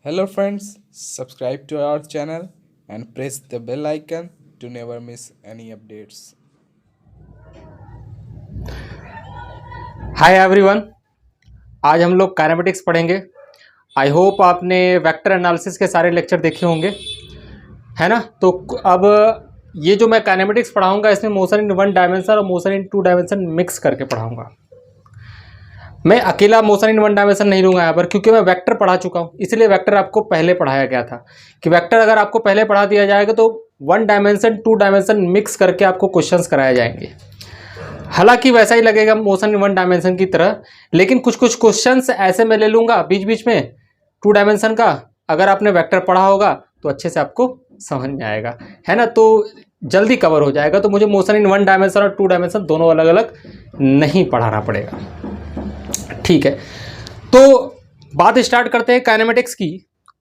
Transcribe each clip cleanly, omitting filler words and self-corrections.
Hello friends, subscribe to our channel and press the bell icon to never miss any updates. Hi everyone. आज हम लोग kinematics पढ़ेंगे। I hope आपने vector analysis के सारे lecture देखे होंगे, है ना। तो अब ये जो मैं काइनेमेटिक्स पढ़ाऊंगा इसमें मोशन इन वन डायमेंशन और motion in two dimension mix करके पढ़ाऊंगा। मैं अकेला मोशन इन वन डायमेंशन नहीं लूंगा यहाँ पर, क्योंकि मैं वेक्टर पढ़ा चुका हूँ। इसलिए वेक्टर आपको पहले पढ़ाया गया था कि वेक्टर अगर आपको पहले पढ़ा दिया जाएगा तो one dimension two dimension mix करके आपको क्वेश्चंस कराए जाएंगे। हालांकि वैसा ही लगेगा मोशन इन वन डायमेंशन की तरह, लेकिन कुछ कुछ क्वेश्चंस ऐसे मैं ले लूंगा बीच बीच में टू डायमेंशन का। अगर आपने वेक्टर पढ़ा होगा तो अच्छे से आपको समझ में आएगा, है ना। तो जल्दी कवर हो जाएगा। तो मुझे मोशन इन वन डायमेंशन और टू डायमेंशन दोनों अलग अलग नहीं पढ़ाना पड़ेगा, ठीक है। तो बात स्टार्ट करते हैं काइनेमेटिक्स की।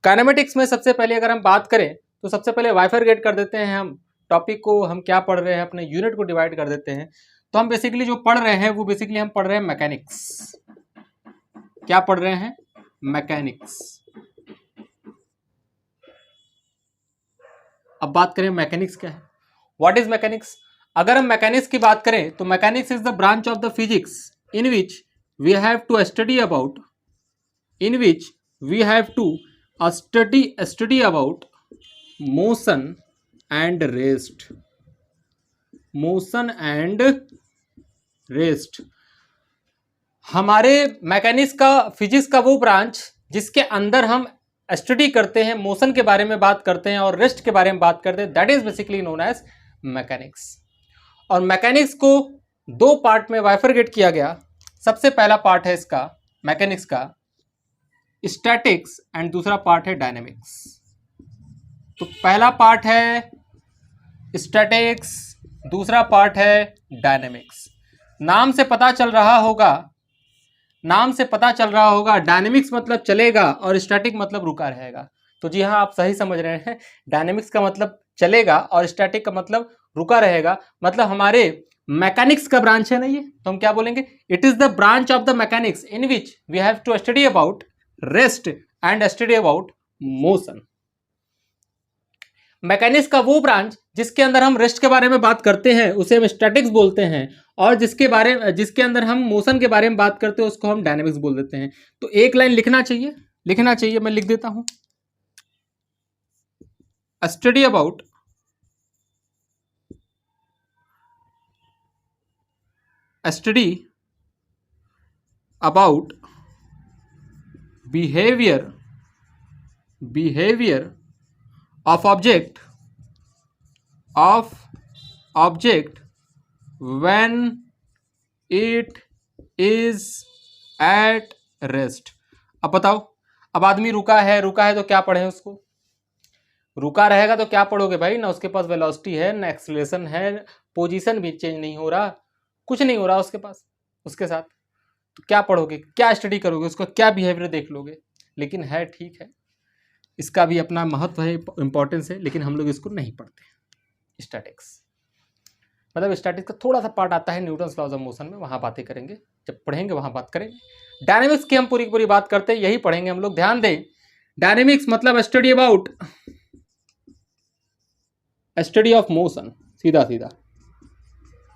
काइनेमेटिक्स में सबसे पहले अगर हम बात करें तो सबसे पहले बाइफरगेट कर देते हैं हम टॉपिक को। हम क्या पढ़ रहे हैं, अपने यूनिट को डिवाइड कर देते हैं। तो हम बेसिकली जो पढ़ रहे हैं वो बेसिकली हम पढ़ रहे हैं मैकेनिक्स। क्या पढ़ रहे हैं? मैकेनिक्स। अब बात करें मैकेनिक्स क्या है, व्हाट इज मैकेनिक्स। अगर हम मैकेनिक्स की बात करें तो mechanics is the branch of the physics in which we have to study about study about motion and rest. हमारे मैकेनिक्स का, फिजिक्स का वो ब्रांच जिसके अंदर हम स्टडी करते हैं, मोशन के बारे में बात करते हैं और रेस्ट के बारे में बात करते हैं, that is basically known as mechanics. और मैकेनिक्स को दो पार्ट में बाइफरगेट किया गया। सबसे पहला पार्ट है इसका मैकेनिक्स का स्टैटिक्स एंड दूसरा पार्ट है डायनेमिक्स। तो पहला पार्ट है स्टैटिक्स, दूसरा पार्ट है डायनेमिक्स। नाम से पता चल रहा होगा डायनेमिक्स मतलब चलेगा और स्टैटिक मतलब रुका रहेगा। तो जी हाँ, आप सही समझ रहे हैं। डायनेमिक्स का मतलब चलेगा और स्टैटिक का मतलब रुका रहेगा। मतलब हमारे मैकेनिक्स का ब्रांच है ना ये। तो हम क्या बोलेंगे? It is the branch of the mechanics in which we have to study about rest and study about motion. Mechanics का वो ब्रांच जिसके अंदर हम रेस्ट के बारे में बात करते हैं उसे हम स्टैटिक्स बोलते हैं, और जिसके अंदर हम मोशन के बारे में बात करते हैं उसको हम डायनेमिक्स बोल देते हैं। तो एक लाइन लिखना चाहिए, मैं लिख देता हूं। Study about behaviour of object when it is at rest। अब बताओ, अब आदमी रुका है तो क्या पढ़े उसको? रुका रहेगा तो क्या पढ़ोगे भाई? ना उसके पास वेलोसिटी है, ना एक्सेलरेशन है, पोजीशन भी चेंज नहीं हो रहा, कुछ नहीं हो रहा उसके पास, उसके साथ। तो क्या पढ़ोगे, क्या स्टडी करोगे, उसका क्या बिहेवियर देख लोगे? लेकिन है, ठीक है, इसका भी अपना महत्व है, इंपॉर्टेंस है, लेकिन हम लोग इसको नहीं पढ़ते। स्टैटिक्स मतलब स्टैटिक्स का थोड़ा सा पार्ट आता है न्यूटन्स लॉज ऑफ मोशन में, वहां बातें करेंगे, जब पढ़ेंगे वहां बात करेंगे। डायनेमिक्स की हम पूरी पूरी बात करते हैं, यही पढ़ेंगे हम लोग। ध्यान दें, डायनेमिक्स मतलब स्टडी ऑफ मोशन। सीधा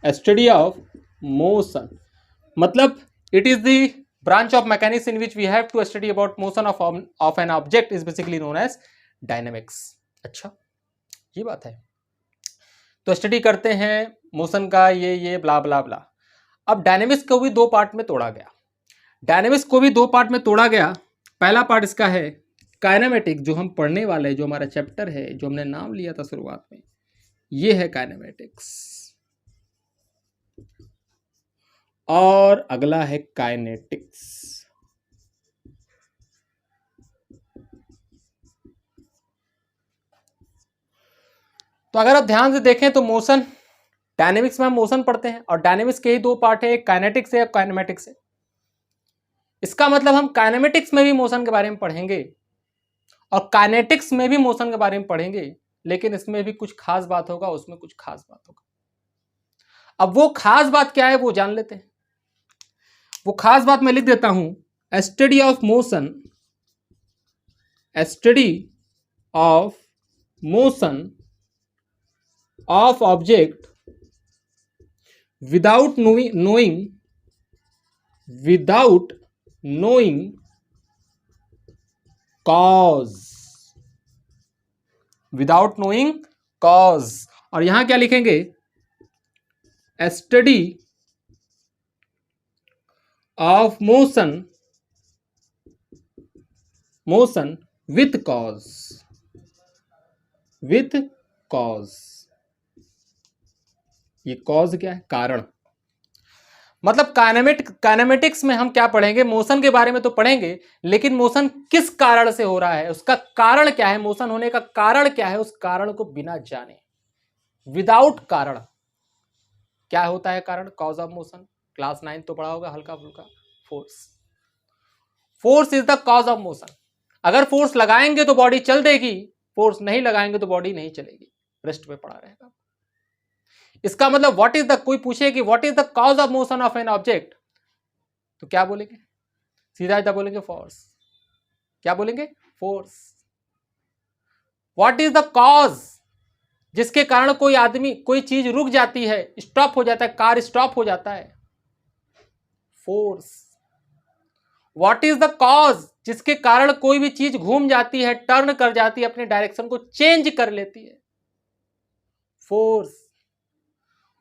स्टडी ऑफ मोशन मतलब it is the branch of mechanics in which we have to study about motion of an object is basically known as dynamics। अच्छा, ये बात है। तो स्टडी करते हैं मोशन का, ये ब्ला ब्ला ब्ला। अब डायनेमिक्स को भी दो पार्ट में तोड़ा गया। पहला पार्ट इसका है काइनेमेटिक, जो हम पढ़ने वाले, जो हमारा चैप्टर है, जो हमने नाम लिया था शुरुआत में, ये है काइनेमेटिक्स। और अगला है काइनेटिक्स। तो अगर आप ध्यान से देखें तो मोशन, डायनेमिक्स में हम मोशन पढ़ते हैं और डायनेमिक्स के ही दो पार्ट है, एक काइनेटिक्स है, एक काइनेमेटिक्स है। इसका मतलब हम काइनेमेटिक्स में भी मोशन के बारे में पढ़ेंगे और काइनेटिक्स में भी मोशन के बारे में पढ़ेंगे, लेकिन इसमें भी कुछ खास बात होगा, उसमें कुछ खास बात होगा। अब वो खास बात क्या है वो जान लेते हैं। वो खास बात मैं लिख देता हूं, study of motion study of motion of object without knowing cause, without knowing cause. और यहां क्या लिखेंगे, study of motion with cause. ये कॉज क्या है, कारण। मतलब काइनेमेटिक्स में हम क्या पढ़ेंगे, मोशन के बारे में तो पढ़ेंगे, लेकिन मोशन किस कारण से हो रहा है, उसका कारण क्या है, मोशन होने का कारण क्या है, उस कारण को बिना जाने, विदाउट कारण। क्या होता है कारण, कॉज ऑफ मोशन, क्लास 9 तो पढ़ा होगा हल्का फुल्का। Force is the cause of motion. अगर फोर्स लगाएंगे तो बॉडी चल देगी, फोर्स नहीं लगाएंगे तो बॉडी नहीं चलेगी, रेस्ट पे पड़ा रहेगा। इसका मतलब व्हाट इज द, कोई पूछे कि what is the cause of motion of an object, तो क्या बोलेंगे, सीधा सीधा बोलेंगे फोर्स। क्या बोलेंगे, force. What is the cause, जिसके कारण कोई आदमी, कोई चीज रुक जाती है, स्टॉप हो जाता है, कार स्टॉप हो जाता है, force. What is the cause, जिसके कारण कोई भी चीज घूम जाती है, टर्न कर जाती है, अपने डायरेक्शन को चेंज कर लेती है, force.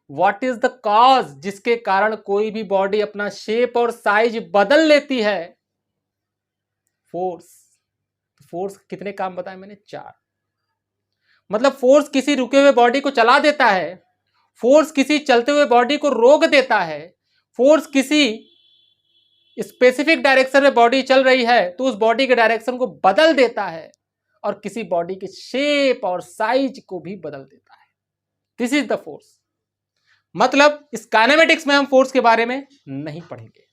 What is the cause, जिसके कारण कोई भी बॉडी अपना शेप और साइज बदल लेती है, फोर्स। फोर्स कितने काम बताए मैंने, 4। मतलब फोर्स किसी रुके हुए बॉडी को चला देता है, फोर्स किसी चलते हुए बॉडी को रोक देता है, फोर्स किसी स्पेसिफिक डायरेक्शन में बॉडी चल रही है तो उस बॉडी के डायरेक्शन को बदल देता है, और किसी बॉडी के शेप और साइज को भी बदल देता है। This is the force. मतलब इस काइनेमेटिक्स में हम फोर्स के बारे में नहीं पढ़ेंगे,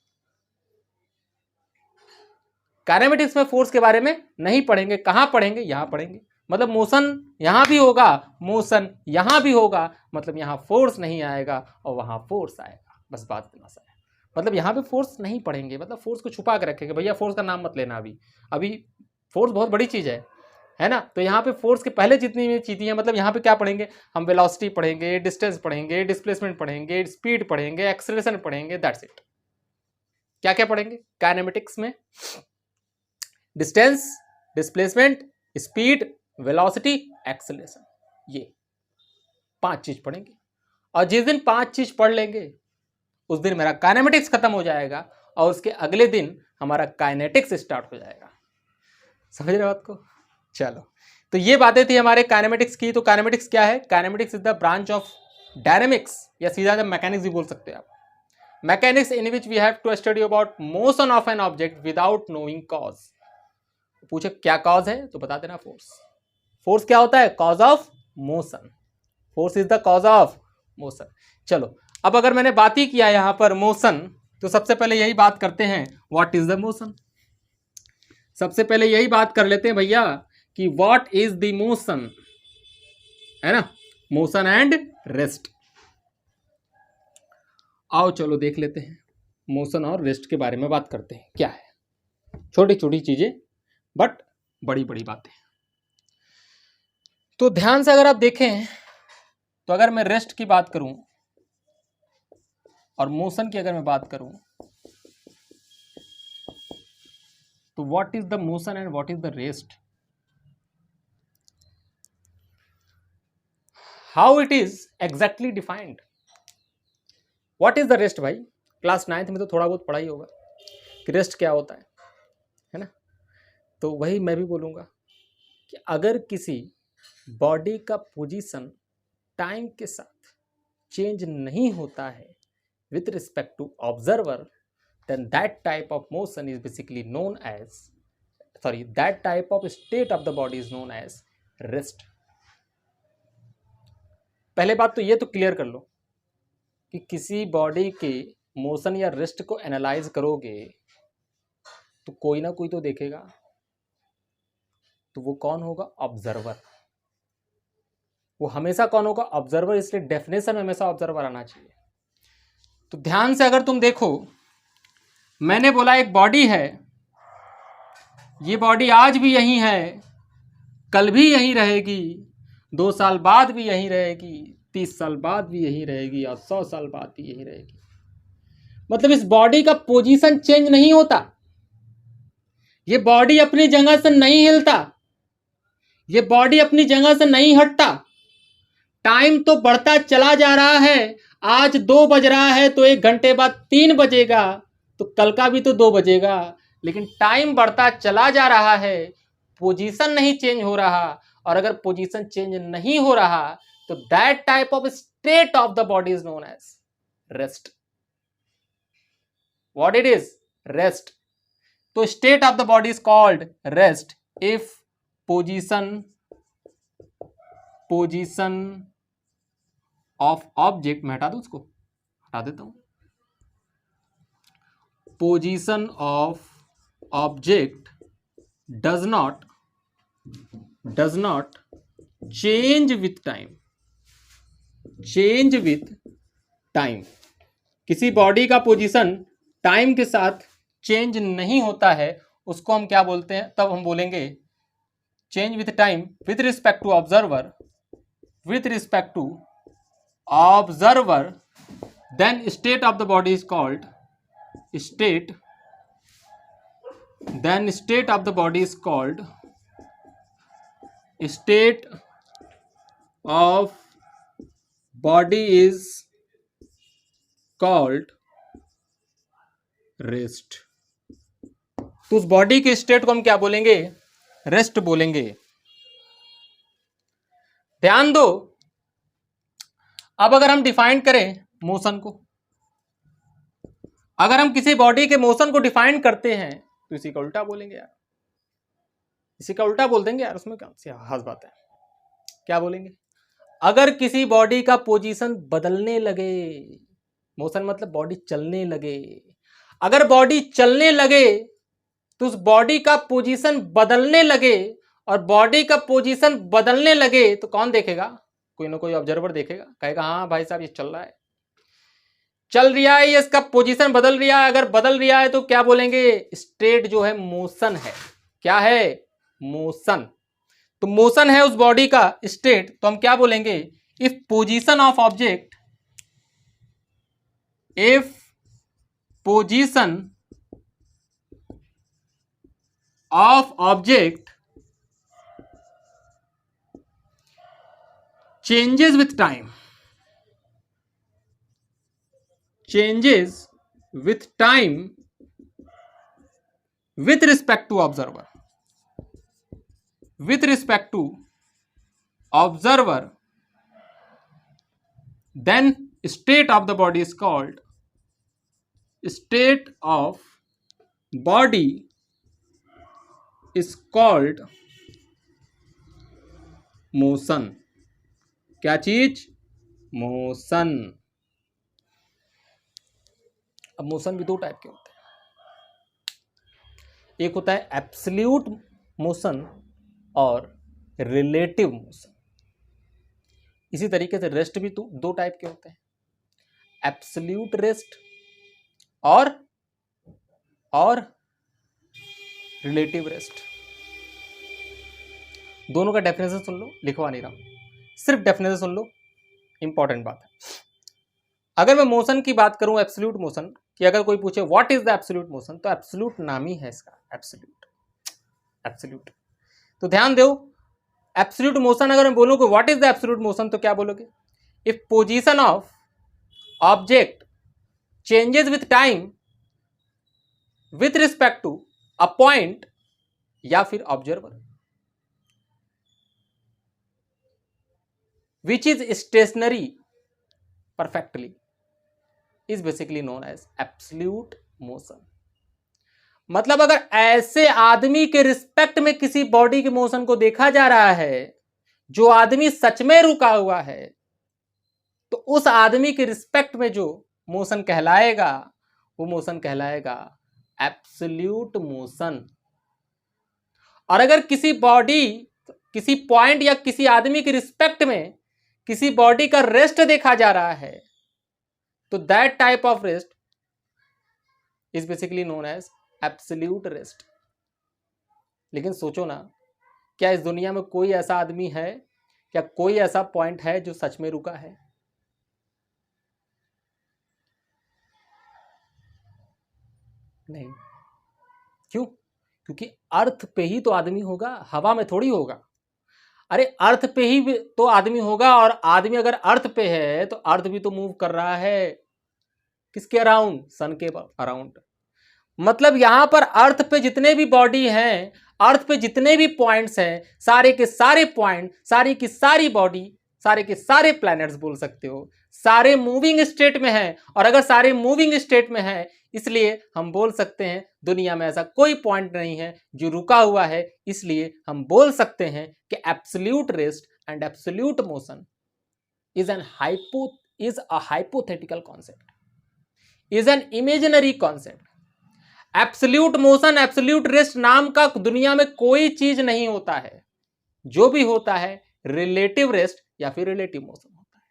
काइनेमेटिक्स में फोर्स के बारे में नहीं पढ़ेंगे। कहां पढ़ेंगे, यहां पढ़ेंगे। मतलब मोशन यहां भी होगा, मोशन यहां भी होगा, मतलब यहां फोर्स नहीं आएगा और वहां फोर्स आएगा, बस बात इतना सा है। मतलब यहां पे फोर्स नहीं पढ़ेंगे, मतलब फोर्स को छुपा के रखेंगे, भैया फोर्स का नाम मत लेना, अभी फोर्स बहुत बड़ी चीज है ना। तो यहाँ पे फोर्स के पहले जितनी भी चीजें हैं, मतलब यहाँ पे क्या पढ़ेंगे हम, वेलोसिटी पढ़ेंगे, डिस्टेंस पढ़ेंगे, डिस्प्लेसमेंट पढ़ेंगे, स्पीड पढ़ेंगे, एक्सेलरेशन पढ़ेंगे, दैट्स इट। क्या क्या पढ़ेंगे काइनेमेटिक्स में, distance, displacement, speed, velocity, acceleration, ये 5 चीज पढ़ेंगे। और जिस दिन 5 चीज पढ़ लेंगे उस दिन मेरा काइनेमेटिक्स खत्म हो जाएगा, और उसके अगले दिन हमारा काइनेटिक्स स्टार्ट हो जाएगा। समझ रहे हो बात को। चलो, तो ये बातें थी हमारे काइनेमेटिक्स की। तो काइनेमेटिक्स क्या है, kinematics is the branch of dynamics, या सीधा मैकेनिक्स भी बोल सकते हैं आप। Mechanics in which we have to study about motion of an object without knowing cause. पूछे क्या कॉज है तो बता देना फोर्स। फोर्स क्या होता है, cause of motion. Force is the cause of motion. चलो, अब अगर मैंने बात ही किया यहां पर मोशन, तो सबसे पहले यही बात करते हैं, व्हाट इज द मोशन। सबसे पहले यही बात कर लेते हैं भैया कि व्हाट इज द मोशन, है ना, मोशन एंड रेस्ट। आओ चलो देख लेते हैं, मोशन और रेस्ट के बारे में बात करते हैं। क्या है, छोटी छोटी चीजें बट बड़ी बड़ी बातें। तो ध्यान से अगर आप देखें, तो अगर मैं रेस्ट की बात करूं और मोशन की अगर मैं बात करूं, तो what is the motion and what is the rest, how it is exactly defined. What is the rest भाई, क्लास 9th में तो थोड़ा बहुत पढ़ा ही होगा कि रेस्ट क्या होता है ना। तो वही मैं भी बोलूंगा कि अगर किसी बॉडी का पोजीशन टाइम के साथ चेंज नहीं होता है with respect to observer, then that type of motion is basically known as, that type of state of the body is known as rest. पहले बात तो ये तो क्लियर कर लो कि किसी बॉडी के मोशन या रेस्ट को एनालाइज करोगे तो कोई ना कोई तो देखेगा, तो वो कौन होगा, ऑब्जर्वर। वो हमेशा कौन होगा, ऑब्जर्वर। इसलिए डेफिनेशन में हमेशा ऑब्जर्वर आना चाहिए। तो ध्यान से अगर तुम देखो, मैंने बोला एक बॉडी है, ये बॉडी आज भी यहीं है, कल भी यहीं रहेगी, 2 साल बाद भी यहीं रहेगी, 30 साल बाद भी यहीं रहेगी और 100 साल बाद भी यहीं रहेगी। मतलब इस बॉडी का पोजीशन चेंज नहीं होता, ये बॉडी अपनी जगह से नहीं हिलता, ये बॉडी अपनी जगह से नहीं हटता। टाइम तो बढ़ता चला जा रहा है, आज 2 बज रहा है तो 1 घंटे बाद 3 बजेगा, तो कल का भी तो 2 बजेगा, लेकिन टाइम बढ़ता चला जा रहा है, पोजीशन नहीं चेंज हो रहा। और अगर पोजीशन चेंज नहीं हो रहा तो that type of state of the body is known as rest. What it is? Rest. तो state of the body is called rest if position of object, मैं हटा दूं उसको, हटा देता हूं, position of object does not change with time. Change with time, किसी body का पोजीशन टाइम के साथ चेंज नहीं होता है, उसको हम क्या बोलते हैं? तब हम बोलेंगे change with time with respect to observer, with respect to observer, then state of the body is called state, then state of the body is called state of body is called rest। तो उस body के state को हम क्या बोलेंगे? Rest बोलेंगे। ध्यान दो, अब अगर हम डिफाइन करें मोशन को, अगर हम किसी बॉडी के मोशन को डिफाइन करते हैं तो इसी का उल्टा बोलेंगे यार, इसी का उल्टा बोल देंगे यार, उसमें क्या खास बात है? क्या बोलेंगे? अगर किसी बॉडी का पोजीशन बदलने लगे, मोशन मतलब बॉडी चलने लगे, अगर बॉडी चलने लगे तो उस बॉडी का पोजीशन बदलने लगे, और बॉडी का पोजीशन बदलने लगे तो कौन देखेगा? कोई ना कोई ऑब्जर्वर देखेगा, कहेगा हाँ भाई साहब ये चल रहा है, चल रहा है, ये इसका पोजीशन बदल रहा है। अगर बदल रहा है तो क्या बोलेंगे? स्टेट जो है मोशन है। क्या है? मोशन। तो मोशन है उस बॉडी का स्टेट, तो हम क्या बोलेंगे? If position of object, if position of object changes with time, changes with time with respect to observer, with respect to observer, then state of the body is called state of body is called motion। क्या चीज? Motion. अब motion भी 2 type के होते हैं, एक होता है एब्सोल्यूट मोशन और रिलेटिव मोशन। इसी तरीके से रेस्ट भी 2 टाइप के होते हैं, एब्सोल्यूट रेस्ट और रिलेटिव रेस्ट। दोनों का डेफिनेशन सुन लो, लिखवा नहीं रहा हूं, सिर्फ डेफिनेशन सुन लो, इंपॉर्टेंट बात है। अगर मैं मोशन की बात करूं, एब्सोल्यूट मोशन कि अगर कोई पूछे what is the absolute motion, तो एब्सोल्यूट नाम ही है इसका, एब्सोल्यूट। तो ध्यान दो, एब्सोल्यूट मोशन अगर मैं बोलूं कि what is the absolute motion, तो क्या बोलोगे? If position of object changes with time with respect to a point या फिर observer which is stationary perfectly is basically known as absolute motion। मतलब अगर ऐसे आदमी के रिस्पेक्ट में किसी बॉडी के मोशन को देखा जा रहा है जो आदमी सच में रुका हुआ है, तो उस आदमी के रिस्पेक्ट में जो मोशन कहलाएगा वो मोशन कहलाएगा एब्सोल्यूट मोशन। और अगर किसी बॉडी, किसी पॉइंट या किसी आदमी के रिस्पेक्ट में किसी बॉडी का रेस्ट देखा जा रहा है, तो that type of rest is basically known as absolute rest. लेकिन सोचो ना, क्या इस दुनिया में कोई ऐसा आदमी है, क्या कोई ऐसा पॉइंट है जो सच में रुका है? नहीं। क्यों? क्योंकि अर्थ पे ही तो आदमी होगा, हवा में थोड़ी होगा। अरे अर्थ पे ही तो आदमी होगा, और आदमी अगर अर्थ पे है तो अर्थ भी तो मूव कर रहा है किसके अराउंड? सन के अराउंड। मतलब यहां पर अर्थ पे जितने भी बॉडी हैं, अर्थ पे जितने भी पॉइंट्स हैं, सारे के सारे पॉइंट, सारी की सारी बॉडी, सारे के सारे प्लैनेट्स बोल सकते हो, सारे मूविंग स्टेट में हैं। और अगर सारे मूविंग स्टेट में हैं, इसलिए हम बोल सकते हैं दुनिया में ऐसा कोई पॉइंट नहीं है जो रुका हुआ है। इसलिए हम बोल सकते हैं कि absolute rest and absolute motion is a hypothetical concept, is an imaginary concept. Absolute motion, absolute rest नाम का दुनिया में कोई चीज नहीं होता है। जो भी होता है रिलेटिव रेस्ट या फिर रिलेटिव मोशन होता है।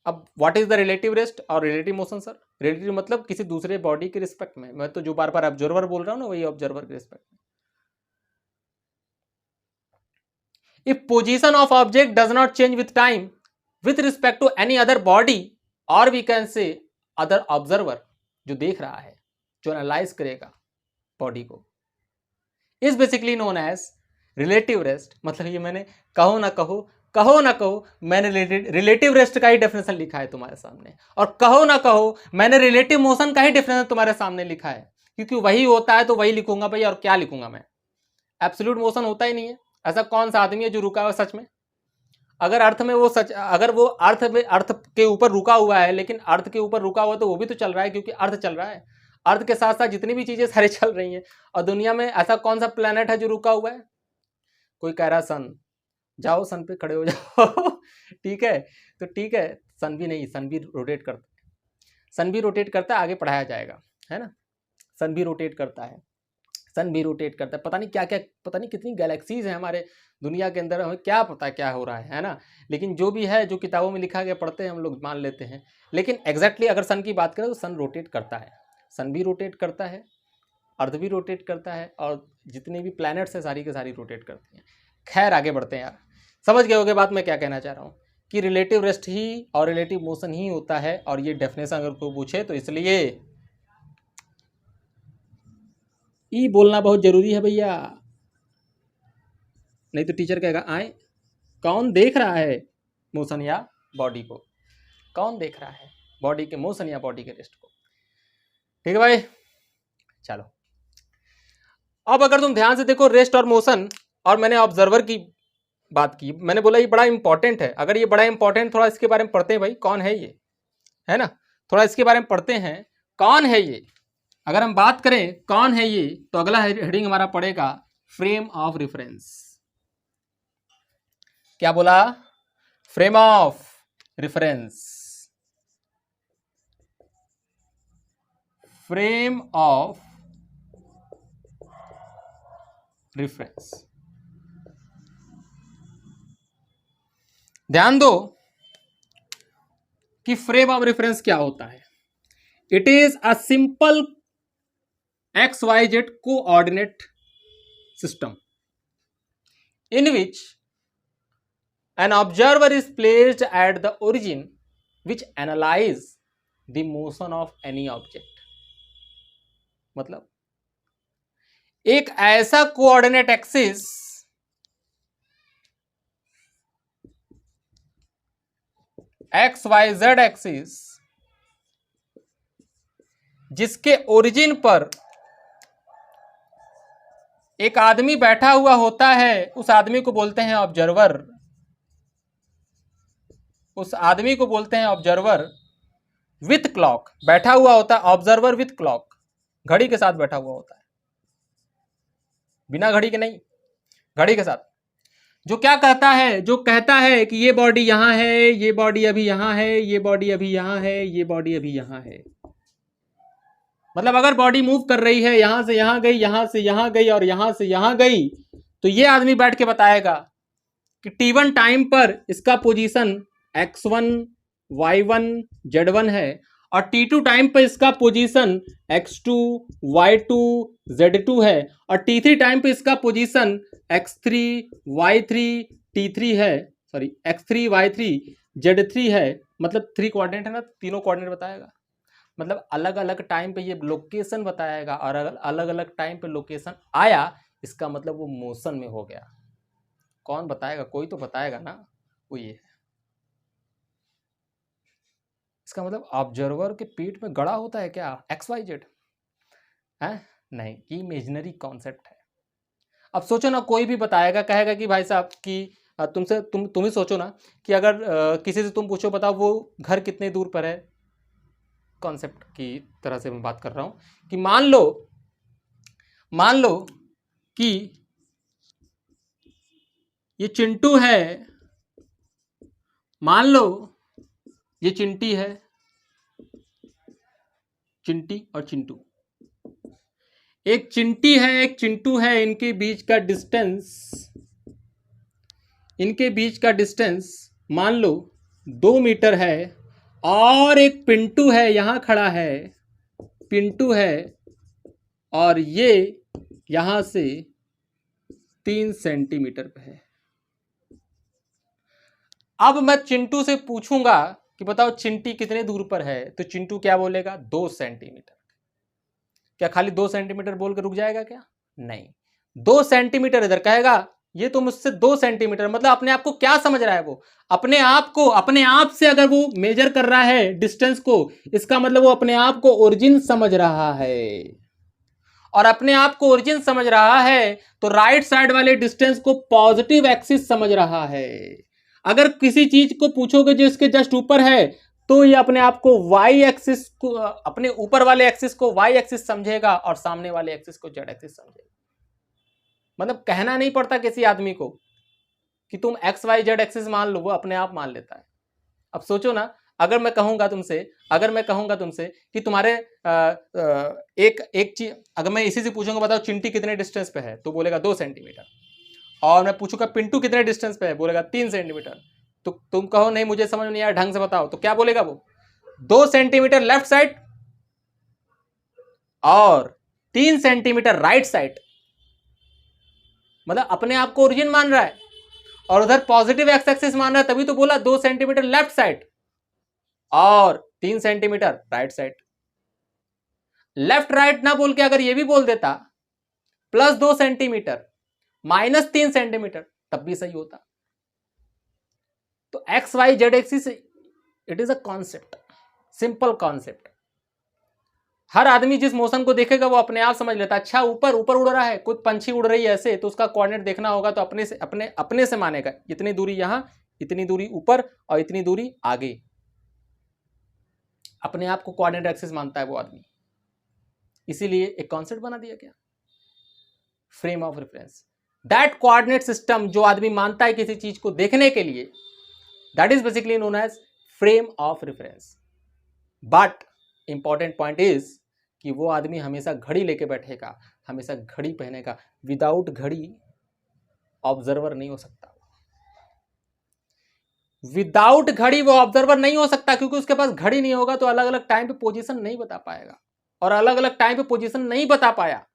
अब what is the relative rest और रिलेटिव मोशन सर? रिलेटिव मतलब किसी दूसरे बॉडी के रिस्पेक्ट में। मैं तो जो बार बार ऑब्जर्वर बोल रहा हूं ना, वही ऑब्जर्वर के रिस्पेक्ट में। If position of object does not change with time with respect to any other body, और we can say other observer, जो देख रहा है, जो एनालाइज करेगा बॉडी को, is basically known as relative rest. मतलब ये मैंने कहो ना कहो मैंने रिलेटिव रेस्ट का ही डेफिनेशन लिखा है तुम्हारे सामने, और कहो ना कहो मैंने रिलेटिव मोशन का ही डेफिनेशन तुम्हारे सामने लिखा है, क्योंकि वही होता है तो वही लिखूंगा भाई, और क्या लिखूंगा मैं? एब्सोल्यूट मोशन होता ही नहीं है। ऐसा कौन सा आदमी है जो रुका हुआ सच में? अगर अर्थ में वो सच, अगर वो अर्थ के ऊपर रुका हुआ है, लेकिन अर्थ के ऊपर रुका हुआ तो वो भी तो चल रहा है, क्योंकि अर्थ चल रहा है। अर्थ के साथ साथ जितनी भी चीजें सारी चल रही हैं। और दुनिया में ऐसा कौन सा प्लेनेट है जो रुका हुआ है? कोई कह रहा सन, जाओ सन पे खड़े हो जाओ ठीक है, तो ठीक है, सन भी नहीं, सन भी रोटेट करता है, सन भी रोटेट करता है, आगे पढ़ाया जाएगा, है ना। सन भी रोटेट करता है, सन भी रोटेट करता है। पता नहीं क्या क्या, पता नहीं कितनी गैलेक्सीज हैं हमारे दुनिया के अंदर, हमें क्या पता क्या हो रहा है ना। लेकिन जो भी है, जो किताबों में लिखा गया पढ़ते हैं हम लोग, मान लेते हैं। लेकिन एग्जैक्टली अगर सन की बात करें तो सन रोटेट करता है, सन भी रोटेट करता है, अर्थ भी रोटेट करता है, और जितने भी प्लैनेट्स हैं सारी के सारी रोटेट करती हैं। खैर आगे बढ़ते हैं यार, समझ गए होगे बात मैं क्या कहना चाह रहा हूँ, कि रिलेटिव रेस्ट ही और रिलेटिव मोशन ही होता है। और ये डेफिनेशन अगर कोई पूछे तो इसलिए ई बोलना बहुत जरूरी है भैया, नहीं तो टीचर कहेगा आए कौन देख रहा है मोशन या बॉडी को, कौन देख रहा है बॉडी के मोशन या बॉडी के रेस्ट को। ठीक है भाई, चलो अब अगर तुम ध्यान से देखो रेस्ट और मोशन, और मैंने ऑब्जर्वर की बात की, मैंने बोला ये बड़ा इंपॉर्टेंट है। अगर ये बड़ा इंपॉर्टेंट, थोड़ा इसके बारे में पढ़ते हैं भाई, कौन है ये, है ना, थोड़ा इसके बारे में पढ़ते हैं, कौन है ये। अगर हम बात करें कौन है ये, तो अगला हेडिंग हमारा पड़ेगा फ्रेम ऑफ रेफरेंस। क्या बोला? Frame of reference, frame of reference. ध्यान दो कि फ्रेम ऑफ रेफरेंस क्या होता है। It is a simple XYZ coordinate system in which an observer is placed at the origin which analyze the motion of any object। मतलब एक ऐसा coordinate axis XYZ axis जिसके ओरिजिन पर एक आदमी बैठा हुआ होता है, उस आदमी को बोलते हैं ऑब्जर्वर, उस आदमी को बोलते हैं ऑब्जर्वर। विथ क्लॉक बैठा हुआ होता है, ऑब्जर्वर विथ क्लॉक, घड़ी के साथ बैठा हुआ होता है, बिना घड़ी के नहीं, घड़ी के साथ। जो क्या कहता है, जो कहता है कि ये बॉडी यहां है, ये बॉडी अभी यहां है, ये बॉडी अभी यहां है, ये बॉडी अभी यहां है। मतलब अगर बॉडी मूव कर रही है, यहां से यहां गई, यहां से यहां गई और यहां से यहां गई, तो ये आदमी बैठ के बताएगा कि T1 टाइम पर इसका पोजीशन X1 Y1 Z1 है, और T2 टाइम पर इसका पोजीशन X2 Y2 Z2 है, और T3 टाइम पे इसका पोजीशन X3 Y3 T3 है, सॉरी X3 Y3 Z3 है, मतलब 3 कोऑर्डिनेट है ना, तीनों कोऑर्डिनेट बताएगा, मतलब अलग अलग टाइम पे ये लोकेशन बताएगा, और अलग अलग टाइम पे लोकेशन आया, इसका मतलब वो मोशन में हो गया। कौन बताएगा? कोई तो बताएगा ना, वो ये है। इसका मतलब ऑब्जर्वर के पीठ में गड़ा होता है क्या XYZ है? नहीं, ये इमेजिनरी कॉन्सेप्ट है। अब सोचो ना, कोई भी बताएगा, कहेगा कि भाई साहब कि तुम ही सोचो ना कि अगर किसी से तुम पूछो, बताओ वो घर कितने दूर पर है, कॉन्सेप्ट की तरह से मैं बात कर रहा हूं कि मान लो कि ये चिंटू है, मान लो ये चिंटी है, चिंटी और चिंटू, एक चिंटी है एक चिंटू है, इनके बीच का डिस्टेंस मान लो 2 मीटर है, और एक पिंटू है यहां खड़ा है, पिंटू है, और ये यहां से 3 सेंटीमीटर पे है। अब मैं चिंटू से पूछूंगा कि बताओ चिंटी कितने दूर पर है, तो चिंटू क्या बोलेगा? 2 सेंटीमीटर। क्या खाली 2 सेंटीमीटर बोल के रुक जाएगा क्या? नहीं, 2 सेंटीमीटर इधर कहेगा, ये तो मुझसे 2 सेंटीमीटर, मतलब अपने आप को क्या समझ रहा है वो? अपने आप से अगर वो मेजर कर रहा है डिस्टेंस को, इसका मतलब वो अपने आप को ओरिजिन समझ रहा है, और अपने आप को ओरिजिन समझ रहा है तो राइट साइड वाले डिस्टेंस को पॉजिटिव एक्सिस समझ रहा है। अगर किसी चीज को पूछोगे जो इसके जस्ट ऊपर है, तो ये अपने आप को वाई एक्सिस को, अपने ऊपर वाले एक्सिस को वाई एक्सिस समझेगा, और सामने वाले एक्सिस को जेड एक्सिस समझेगा। मतलब कहना नहीं पड़ता किसी आदमी को कि तुम एक्स वाई जेड एक्सिस मान लो, वो अपने आप मान लेता है। अब सोचो ना, अगर मैं कहूंगा तुमसे कि तुम्हारे एक चीज, अगर मैं इसी से पूछूंगा बताओ चिंटी कितने डिस्टेंस पे है, तो बोलेगा 2 सेंटीमीटर, और मैं पूछूंगा पिंटू कितने डिस्टेंस पे है, बोलेगा 3 सेंटीमीटर। तो तुम कहो नहीं मुझे समझ नहीं आया, ढंग से बताओ, तो क्या बोलेगा वो? 2 सेंटीमीटर लेफ्ट साइड और 3 सेंटीमीटर राइट साइड, मतलब अपने आप को ओरिजिन मान रहा है, और उधर पॉजिटिव एक्स एक्सिस मान रहा है, तभी तो बोला 2 सेंटीमीटर लेफ्ट साइड और 3 centimetre right side. Left right ना बोल के अगर ये भी बोल देता प्लस 2 सेंटीमीटर माइनस 3 सेंटीमीटर, तब भी सही होता। तो X Y Z axis it is a concept, simple concept. हर आदमी जिस मोशन को देखेगा वो अपने आप समझ लेता है। अच्छा, ऊपर उड़ रहा है, कोई पंछी उड़ रही है ऐसे, तो उसका कोऑर्डिनेट देखना होगा, तो अपने से मानेगा, इतनी दूरी यहां, इतनी दूरी ऊपर, और इतनी दूरी आगे। अपने आप को कोऑर्डिनेट एक्सिस मानता है वो आदमी, इसीलिए एक कॉन्सेप्ट बना दिया गया, frame of reference. That coordinate system जो आदमी मानता है किसी चीज को देखने के लिए, that is basically known as frame of reference. But important point is कि वो आदमी हमेशा घड़ी लेके बैठेगा, हमेशा घड़ी पहनेगा। विदाउट घड़ी ऑब्जर्वर नहीं हो सकता, विदाउट घड़ी वो ऑब्जर्वर नहीं हो सकता, क्योंकि उसके पास घड़ी नहीं होगा तो अलग अलग टाइम पे पोजीशन नहीं बता पाएगा, और अलग अलग टाइम पे पोजीशन नहीं बता पाया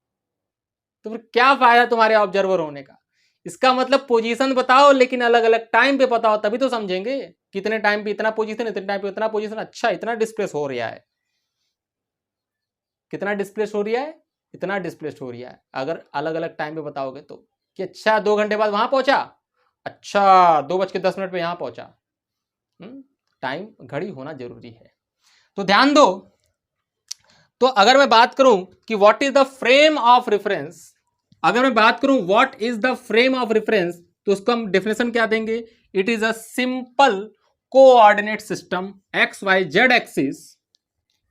तो फिर क्या फायदा तुम्हारे ऑब्जर्वर होने का? इसका मतलब पोजीशन बताओ, लेकिन अलग अलग टाइम पे बताओ, तभी तो समझेंगे कितने टाइम पे इतना पोजीशन, इतने टाइम पे इतना पोजीशन। अच्छा, इतना डिस्प्लेस हो रहा है, कितना डिस्प्लेस हो रहा है, इतना डिस्प्लेस हो रहा है। अगर अलग अलग टाइम पे बताओगे तो कि अच्छा 2 घंटे बाद वहां पहुंचा, अच्छा 2:10 पे यहां पहुंचा। टाइम घड़ी होना जरूरी है। तो ध्यान दो, तो अगर मैं बात करूं कि what is the frame of reference, अगर मैं बात करूं what is the frame of reference, तो उसको हम डेफिनेशन क्या देंगे? It is a simple coordinate system X Y Z axis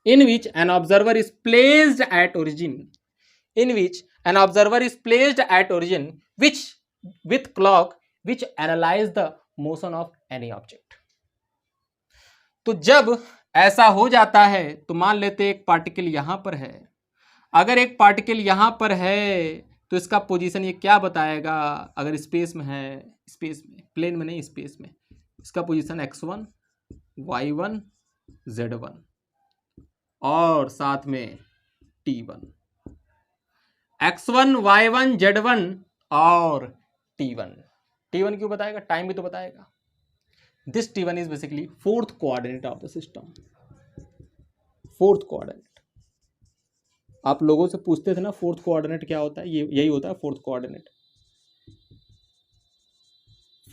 in which an observer is placed at origin, which with clock which analyze the motion of any object। तो जब ऐसा हो जाता है तो मान लेते एक पार्टिकल यहां पर है, अगर एक पार्टिकल यहां पर है तो इसका पोजीशन ये क्या बताएगा? अगर स्पेस में है, स्पेस में, प्लेन में नहीं, स्पेस में, इसका पोजीशन x1 y1 z1 और साथ में T1। x1 y1 z1 और t1। t1 क्यों बताएगा, टाइम भी तो बताएगा। This t1 is basically fourth coordinate of the system. Fourth coordinate आप लोगों से पूछते थे ना, फोर्थ कोऑर्डिनेट क्या होता है, ये यही होता है फोर्थ कोऑर्डिनेट।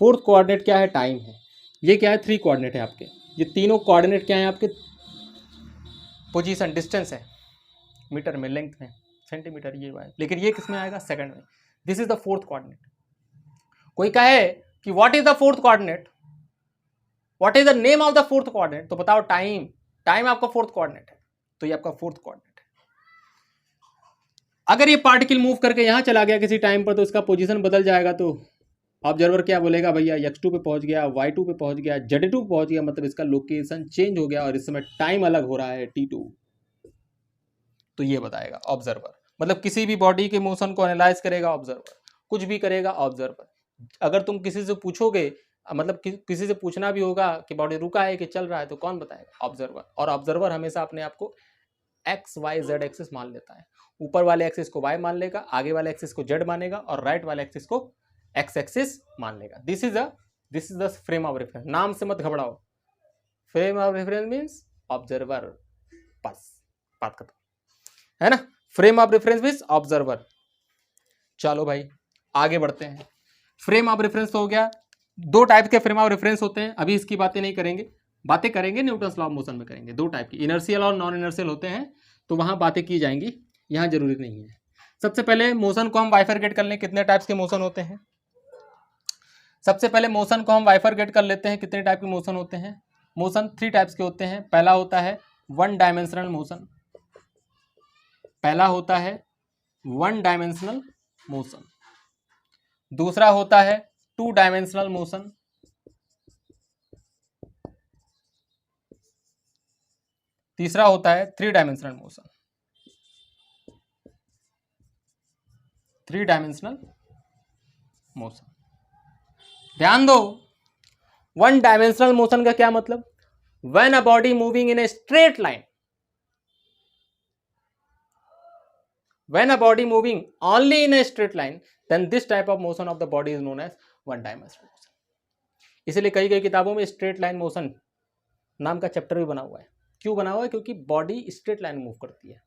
फोर्थ कोऑर्डिनेट क्या है, टाइम है। ये क्या है, 3 कोऑर्डिनेट है आपके। ये तीनों कोऑर्डिनेट क्या है आपके, पोजीशन, डिस्टेंस है, मीटर में, लेंथ में, सेंटीमीटर, ये है। लेकिन ये किस में आएगा, सेकंड में। This is the fourth coordinate. कोई कहे कि what is the fourth coordinate, what is the name of the fourth coordinate, तो बताओ टाइम। टाइम आपका फोर्थ कोऑर्डिनेट है, तो ये आपका फोर्थ कोऑर्डिनेट है। अगर ये पार्टिकल मूव करके यहां चला गया किसी टाइम पर, तो इसका पोजीशन बदल जाएगा, तो ऑब्जर्वर क्या बोलेगा, भैया x2 पे पहुंच गया, y2 पे पहुंच गया, z2 पे पहुंच गया, मतलब इसका लोकेशन चेंज हो गया और इस समय टाइम अलग हो रहा है, t2। तो ये बताएगा ऑब्जर्वर। मतलब किसी भी बॉडी के मोशन को एनालाइज करेगा ऑब्जर्वर, कुछ भी करेगा ऑब्जर्वर। अगर तुम किसी से पूछोगे, मतलब किसी से पूछना भी होगा कि बॉडी रुका है कि चल रहा है, तो कौन बताएगा, ऑब्जर्वर। और ऑब्जर्वर हमेशा अपने आप को एक्स वाई जेड एक्सिस मान लेता है। ऊपर वाले एक्सिस को y मान लेगा, आगे वाले एक्सिस को z मानेगा और राइट वाले एक्सिस को x एक्सिस मान लेगा। This is the frame of reference. नाम से मत घबराओ, frame of reference means observer, बस बात खत्म, है ना। Frame of reference means observer. चलो भाई आगे बढ़ते हैं। फ्रेम ऑफ रेफरेंस हो गया। 2 टाइप के फ्रेम ऑफ रेफरेंस होते हैं, अभी इसकी बातें नहीं करेंगे, बातें करेंगे न्यूटन्स लॉ ऑफ मोशन में करेंगे। 2 टाइप की, इनर्शियल और नॉन इनर्शियल होते हैं, तो वहां बातें की जाएंगी, यहां जरूरी नहीं है। सबसे पहले मोशन को हम बाइफरकेट कर लें, कितने टाइप्स के मोशन होते हैं। सबसे पहले मोशन को हम बाइफरकेट कर लेते हैं, कितने टाइप के मोशन होते हैं। मोशन 3 टाइप्स के होते हैं। पहला होता है 1 डायमेंशनल मोशन, पहला होता है 1 डायमेंशनल मोशन। दूसरा होता है 2 डायमेंशनल मोशन। तीसरा होता है 3 डायमेंशनल मोशन। 3 dimensional motion. ध्यान दो, 1 डायमेंशनल मोशन का क्या मतलब, when a body moving in a straight line, when a body moving only in a straight line, then this type of motion of the body is known as 1 dimensional motion. इसलिए कई किताबों में straight line motion नाम का chapter भी बना हुआ है। क्यों बना हुआ है, क्योंकि बॉडी स्ट्रेट लाइन मूव करती है।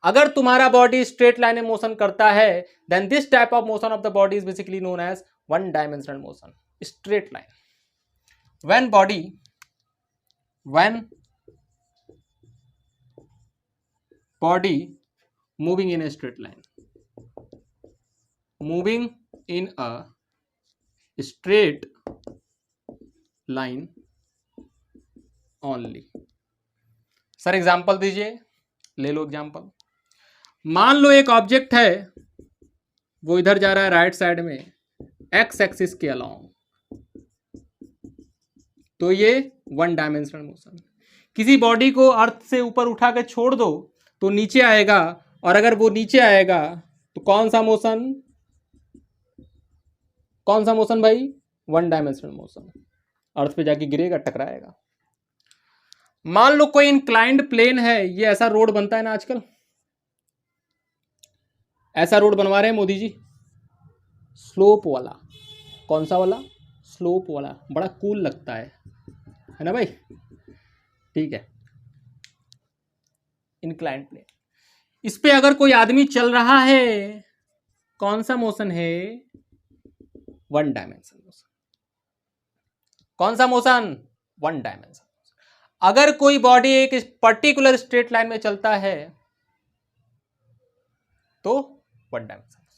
अगर तुम्हारा बॉडी स्ट्रेट लाइन में मोशन करता है, then this type of motion of the body is basically known as 1 dimensional motion, straight line. when body moving in a straight line, moving in a straight line only। Sir example दीजिए, ले लो example. मान लो एक object है, वो इधर जा रहा है राइट साइड में एक्स एक्सिस के अलोंग, तो ये 1 डायमेंशनल मोशन। किसी बॉडी को अर्थ से ऊपर उठा के छोड़ दो तो नीचे आएगा, और अगर वो नीचे आएगा तो कौन सा मोशन, कौन सा मोशन भाई, 1 डायमेंशनल मोशन। अर्थ पे जाके गिरेगा, टकराएगा। मान लो कोई इंक्लाइंड प्लेन है, ये ऐसा रोड बनता है ना आजकल, ऐसा रोड बनवा रहे हैं मोदी जी, स्लोप वाला। कौन सा वाला, स्लोप वाला, बड़ा कूल लगता है ना भाई, ठीक है। इंक्लाइंड प्लेन, इस पे अगर कोई आदमी चल रहा है, कौन सा मोशन है, 1 डायमेंशनल मोशन। कौन सा मोशन, 1 डायमेंशनल मोशन। अगर कोई बॉडी एक पर्टिकुलर स्ट्रेट लाइन में चलता है तो 1 डायमेंशनल मोशन।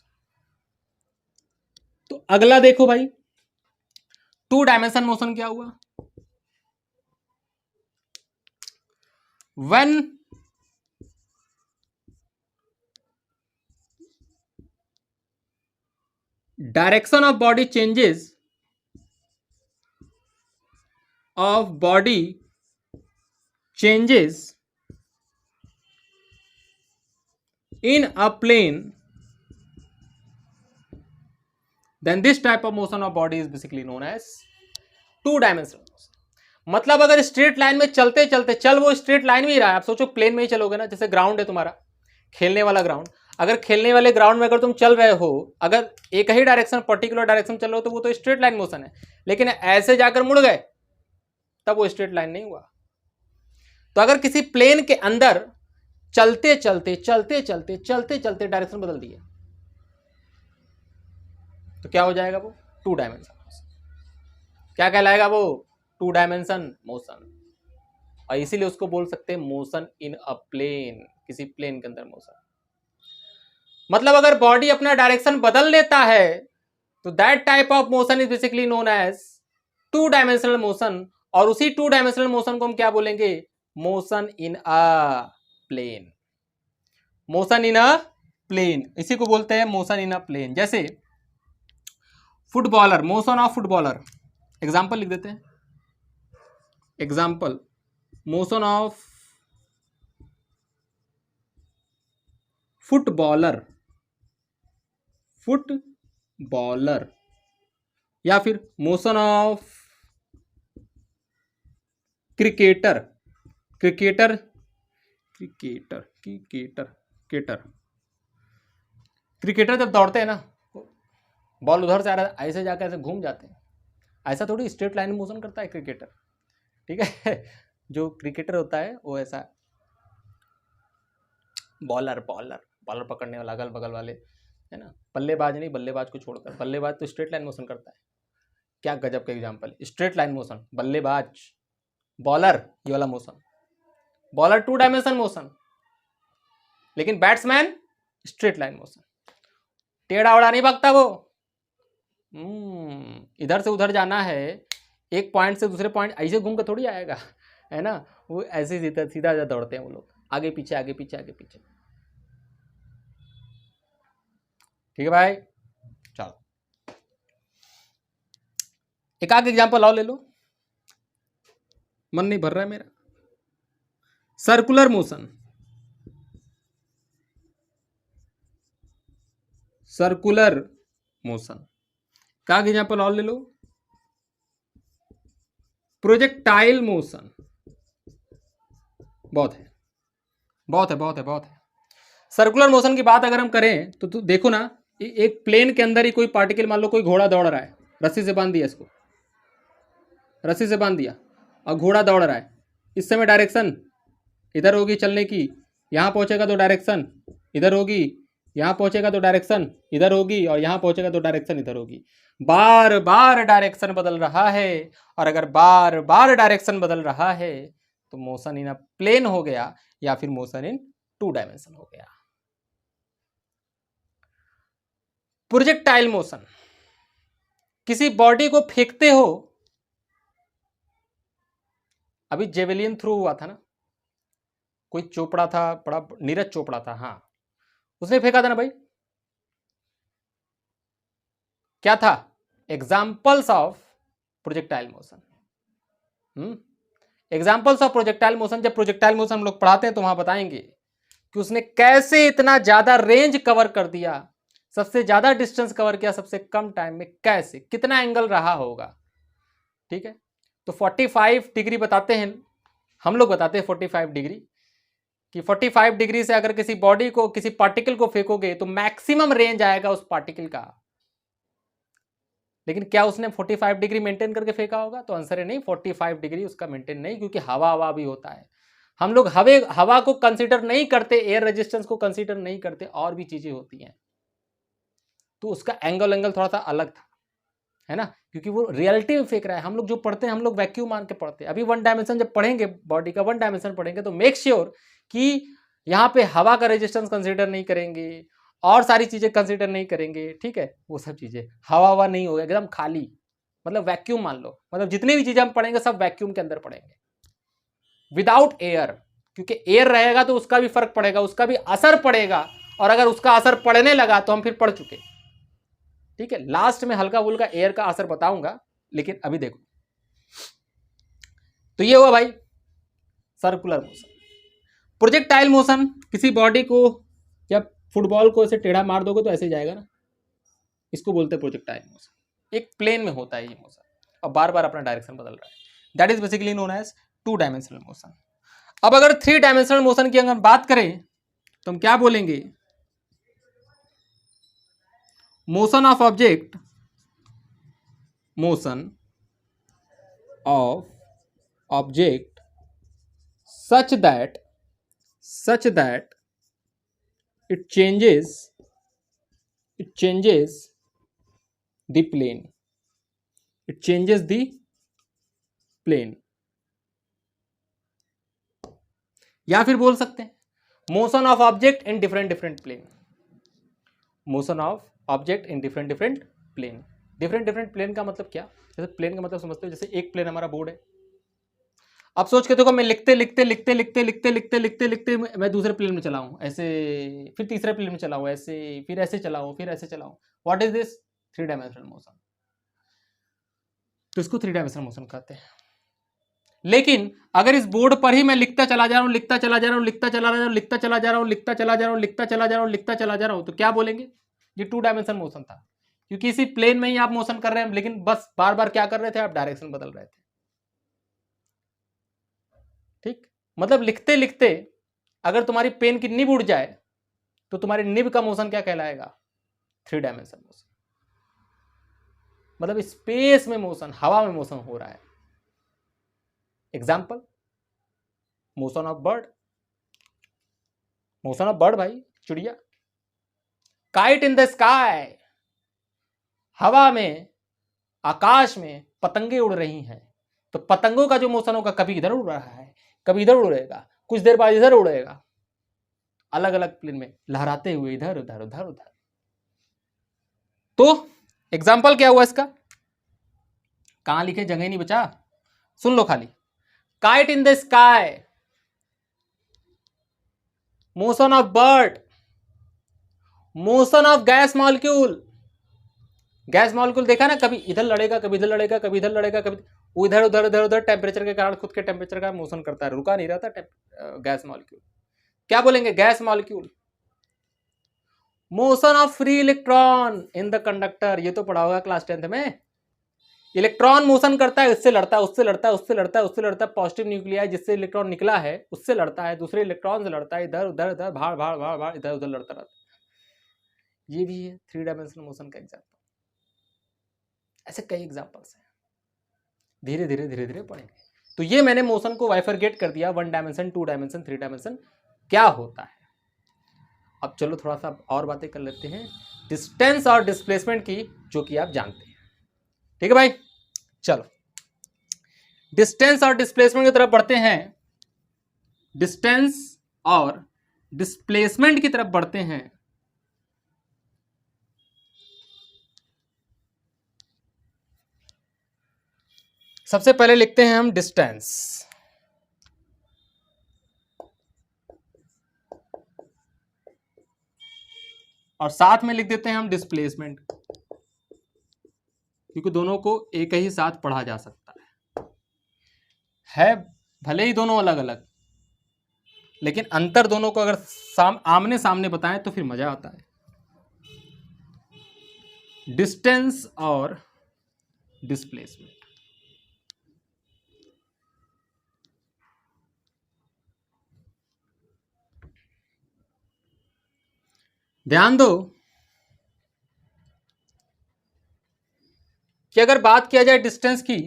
तो अगला देखो भाई, 2 डायमेंशन मोशन क्या हुआ, when direction of body changes, in a plane, then this type of motion of body is basically known as 2 dimensional motion। मतलब अगर स्ट्रेट लाइन में चलते चलते, चल वो स्ट्रेट लाइन में ही रहा है, आप सोचो प्लेन में ही चलोगे ना, जैसे ग्राउंड है तुम्हारा, खेलने वाला ग्राउंड, अगर खेलने वाले ग्राउंड में अगर तुम चल रहे हो, अगर एक ही डायरेक्शन पर्टिकुलर डायरेक्शन चल रहे हो तो वो तो स्ट्रेट लाइन मोशन है, लेकिन ऐसे जाकर मुड़ गए तब वो स्ट्रेट लाइन नहीं हुआ। तो अगर किसी प्लेन के अंदर चलते चलते चलते चलते चलते चलते डायरेक्शन बदल दिए तो क्या हो जाएगा? वो टू डायमेंशन। क्या कहलाएगा? वो टू डायमेंशन मोशन। और इसीलिए उसको बोल सकते हैं मोशन इन अ प्लेन, किसी प्लेन के अंदर मोशन। मतलब अगर बॉडी अपना डायरेक्शन बदल लेता है तो that type of motion is basically known as two dimensional motion. और उसी टू डायमेंशनल मोशन को हम क्या बोलेंगे? Motion in a plane. Motion in a plane, इसी को बोलते हैं मोशन इन अ प्लेन। जैसे footballer, motion of footballer, example लिख देते हैं। Example, motion of footballer, footballer, या फिर motion of cricketer, cricketer, cricketer, cricketer, cricketer. Cricketer जब दौड़ते हैं ना, बॉल उधर से आ रहा है, ऐसे जाकर ऐसे घूम जाते हैं, ऐसा थोड़ी स्ट्रेट लाइन मोशन करता है क्रिकेटर, ठीक है। जो क्रिकेटर होता है वो ऐसा, बॉलर बॉलर बॉलर पकड़ने वाला, अगल बगल वाले, है ना। बल्लेबाज नहीं, बल्लेबाज को छोड़कर, बल्लेबाज तो स्ट्रेट लाइन मोशन करता है। क्या गजब का एग्जांपल, स्ट्रेट लाइन मोशन, बल्लेबाज, बॉलर ये वाला motion, bowler two dimension motion, लेकिन बैट्समैन स्ट्रेट लाइन मोशन, टेढ़ा ओढ़ा नहीं भागता वो। इधर से उधर जाना है, एक पॉइंट से दूसरे पॉइंट ऐसे घूम कर थोड़ी आएगा, है ना। वो ऐसे सीधा सीधा दौड़ते हैं वो लोग, आगे पीछे आगे पीछे आगे पीछे। ठीक है भाई, चलो एक आगे एग्जांपल और ले लो, मन नहीं भर रहा है मेरा। सर्कुलर मोशन, सर्कुलर मोशन का एग्जांपल और ले लो। प्रोजेक्टाइल मोशन, बहुत है बहुत है बहुत है बहुत है। सर्कुलर मोशन की बात अगर हम करें तो देखो ना, एक प्लेन के अंदर ही कोई पार्टिकल, मान लो कोई घोड़ा दौड़ रहा है, रस्सी से बांध दिया इसको, रस्सी से बांध दिया, और घोड़ा दौड़ रहा है। इस समय डायरेक्शन इधर होगी चलने की, यहाँ पहुंचेगा तो डायरेक्शन इधर होगी, यहाँ पहुंचेगा तो डायरेक्शन इधर होगी, और यहाँ पहुंचेगा तो डायरेक्शन इधर होगी। बार बार डायरेक्शन बदल रहा है, और अगर बार बार डायरेक्शन बदल रहा है तो मोशन इन अ प्लेन हो गया, या फिर मोशन इन टू डायमेंशन हो गया। प्रोजेक्टाइल मोशन, किसी बॉडी को फेंकते हो, अभी जेवेलियन थ्रो हुआ था ना, कोई चोपड़ा था, बड़ा नीरज चोपड़ा था, हाँ, उसने फेंका था ना भाई, क्या था? Examples of projectile motion. Examples of projectile motion, जब प्रोजेक्टाइल मोशन हम लोग पढ़ाते हैं तो वहां बताएंगे कि उसने कैसे इतना ज्यादा रेंज कवर कर दिया, सबसे ज्यादा डिस्टेंस कवर किया सबसे कम टाइम में, कैसे, कितना एंगल रहा होगा। ठीक है, तो 45 डिग्री बताते हैं हम लोग, बताते हैं 45 डिग्री, कि 45 डिग्री से अगर किसी बॉडी को, किसी पार्टिकल को फेंकोगे तो मैक्सिमम रेंज आएगा उस पार्टिकल का। लेकिन क्या उसने 45 डिग्री मेंटेन करके फेंका होगा? तो आंसर है नहीं, 45 डिग्री उसका मेंटेन नहीं, क्योंकि हवा भी होता है। हम लोग हवा को कंसीडर नहीं करते, एयर रेजिस्टेंस को कंसीडर नहीं करते, और भी चीजें होती हैं, तो उसका एंगल थोड़ा सा अलग था, है ना, क्योंकि वो रियलिटी में फेंक रहा है। हम लोग जो पढ़ते हैं, हम लोग वैक्यूम मान के पढ़ते हैं। अभी वन डायमेंशन जब पढ़ेंगे, बॉडी का वन डायमेंशन पढ़ेंगे, तो मेक श्योर कि यहाँ पे हवा का रेजिस्टेंस कंसीडर नहीं करेंगे, और सारी चीजें कंसीडर नहीं करेंगे, ठीक है। वो सब चीजें हवा नहीं होगा, एकदम खाली, मतलब वैक्यूम मान लो, मतलब जितनी भी चीजें हम पढ़ेंगे सब वैक्यूम के अंदर पढ़ेंगे, विदाउट एयर। क्योंकि एयर रहेगा तो उसका भी फर्क पड़ेगा, उसका भी असर पड़ेगा, और अगर उसका असर पड़ने लगा तो हम फिर पढ़ चुके। ठीक है, लास्ट में हल्का फुल्का एयर का असर बताऊंगा, लेकिन अभी देखो। तो ये हुआ भाई सर्कुलर मोशन। प्रोजेक्टाइल मोशन, किसी बॉडी को, जब फुटबॉल को ऐसे टेढ़ा मार दोगे तो ऐसे जाएगा ना, इसको बोलते हैं प्रोजेक्टाइल मोशन। एक प्लेन में होता है ये मोशन, और बार बार अपना डायरेक्शन बदल रहा है, that is basically known as two dimensional motion. अब अगर थ्री डायमेंशनल मोशन की अगर बात करें तो हम क्या बोलेंगे? Motion of object, motion of object such that it changes the plane, it changes the plane, या फिर बोल सकते हैं motion of object in different plane, motion of object in different plane. Different plane का मतलब क्या, जैसे प्लेन का मतलब समझते हो, जैसे एक प्लेन हमारा बोर्ड है, अब सोच के देखो मैं लिखते मैं दूसरे प्लेन में चलाऊं ऐसे, फिर तीसरे प्लेन में चलाऊं ऐसे, फिर ऐसे चलाऊं, फिर ऐसे चलाऊं, what is this, 3 dimensional motion. तो इसको 3 डायमेंशनल मोशन कहते हैं। लेकिन अगर इस बोर्ड पर ही मैं लिखता चला जा रहा हूं, लिखता चला जा रहा हूं, लिखता चला जा रहा हूं, लिखता चला जा रहा हूं, लिखता चला जा रहा हूं, लिखता चला जा रहा हूं, लिखता चला जा रहा हूं, तो क्या बोलेंगे, ये 2 डायमेंशनल मोशन था, क्योंकि इसी प्लेन में ही आप मोशन कर रहे हैं, लेकिन बस बार बार क्या कर रहे थे, आप डायरेक्शन बदल रहे थे। ठीक, मतलब लिखते लिखते अगर तुम्हारी पेन की निब उड़ जाए तो तुम्हारी निब का मोशन क्या कहलाएगा, 3 डायमेंशनल मोशन। मतलब स्पेस में मोशन, हवा में मोशन हो रहा है। Example, motion of bird, motion of bird भाई, चिड़िया। काइट इन द स्काई, हवा में, आकाश में पतंगे उड़ रही हैं, तो पतंगों का जो मोशन होगा, कभी इधर उड़ रहा है, कभी इधर उड़ेगा, कुछ देर बाद इधर उड़ेगा, अलग अलग प्लेन में लहराते हुए इधर उधर उधर उधर। तो एग्जाम्पल क्या हुआ इसका, कहां लिखे, जगह नहीं बचा, सुन लो खाली। Kite in the sky, motion of bird, motion of gas molecule. Gas molecule देखा ना, कभी इधर लड़ेगा, कभी इधर लड़ेगा, कभी इधर लड़ेगा, कभी उधर उधर उधर उधर, टेम्परेचर के कारण खुद के टेम्परेचर का मोशन करता है, रुका नहीं रहता गैस मॉलिक्यूल। क्या बोलेंगे, gas molecule. Motion of free electron in the conductor, ये तो पढ़ा होगा क्लास 10th में। इलेक्ट्रॉन मोशन करता है, इससे लड़ता है, उससे लड़ता है, उससे लड़ता है, उससे लड़ता है, पॉजिटिव न्यूक्लियाई जिससे इलेक्ट्रॉन निकला है उससे लड़ता है, दूसरे इलेक्ट्रॉन से लड़ता है, इधर उधर उधर, भाड़ भाड़ भाड़ भाड़, इधर उधर लड़ता रहता है। ये भी है 3 डायमेंशनल मोशन का एग्जाम्पल। ऐसे कई एग्जाम्पल्स हैं, धीरे धीरे धीरे धीरे पढ़ेंगे। तो ये मैंने मोशन को बाइफरगेट कर दिया, 1 डायमेंशन, 2 डायमेंशन, 3 डायमेंशन क्या होता है। अब चलो थोड़ा सा और बातें कर लेते हैं डिस्टेंस और डिस्प्लेसमेंट की, जो कि आप जानते हैं। ठीक है भाई, चलो डिस्टेंस और डिस्प्लेसमेंट की तरफ बढ़ते हैं। डिस्टेंस और डिस्प्लेसमेंट की तरफ बढ़ते हैं। सबसे पहले लिखते हैं हम डिस्टेंस, और साथ में लिख देते हैं हम डिस्प्लेसमेंट, क्योंकि दोनों को एक ही साथ पढ़ा जा सकता है भले ही दोनों अलग अलग, लेकिन अंतर दोनों को अगर आमने सामने बताएं तो फिर मजा आता है। डिस्टेंस और डिस्प्लेसमेंट। ध्यान दो कि अगर बात किया जाए डिस्टेंस की,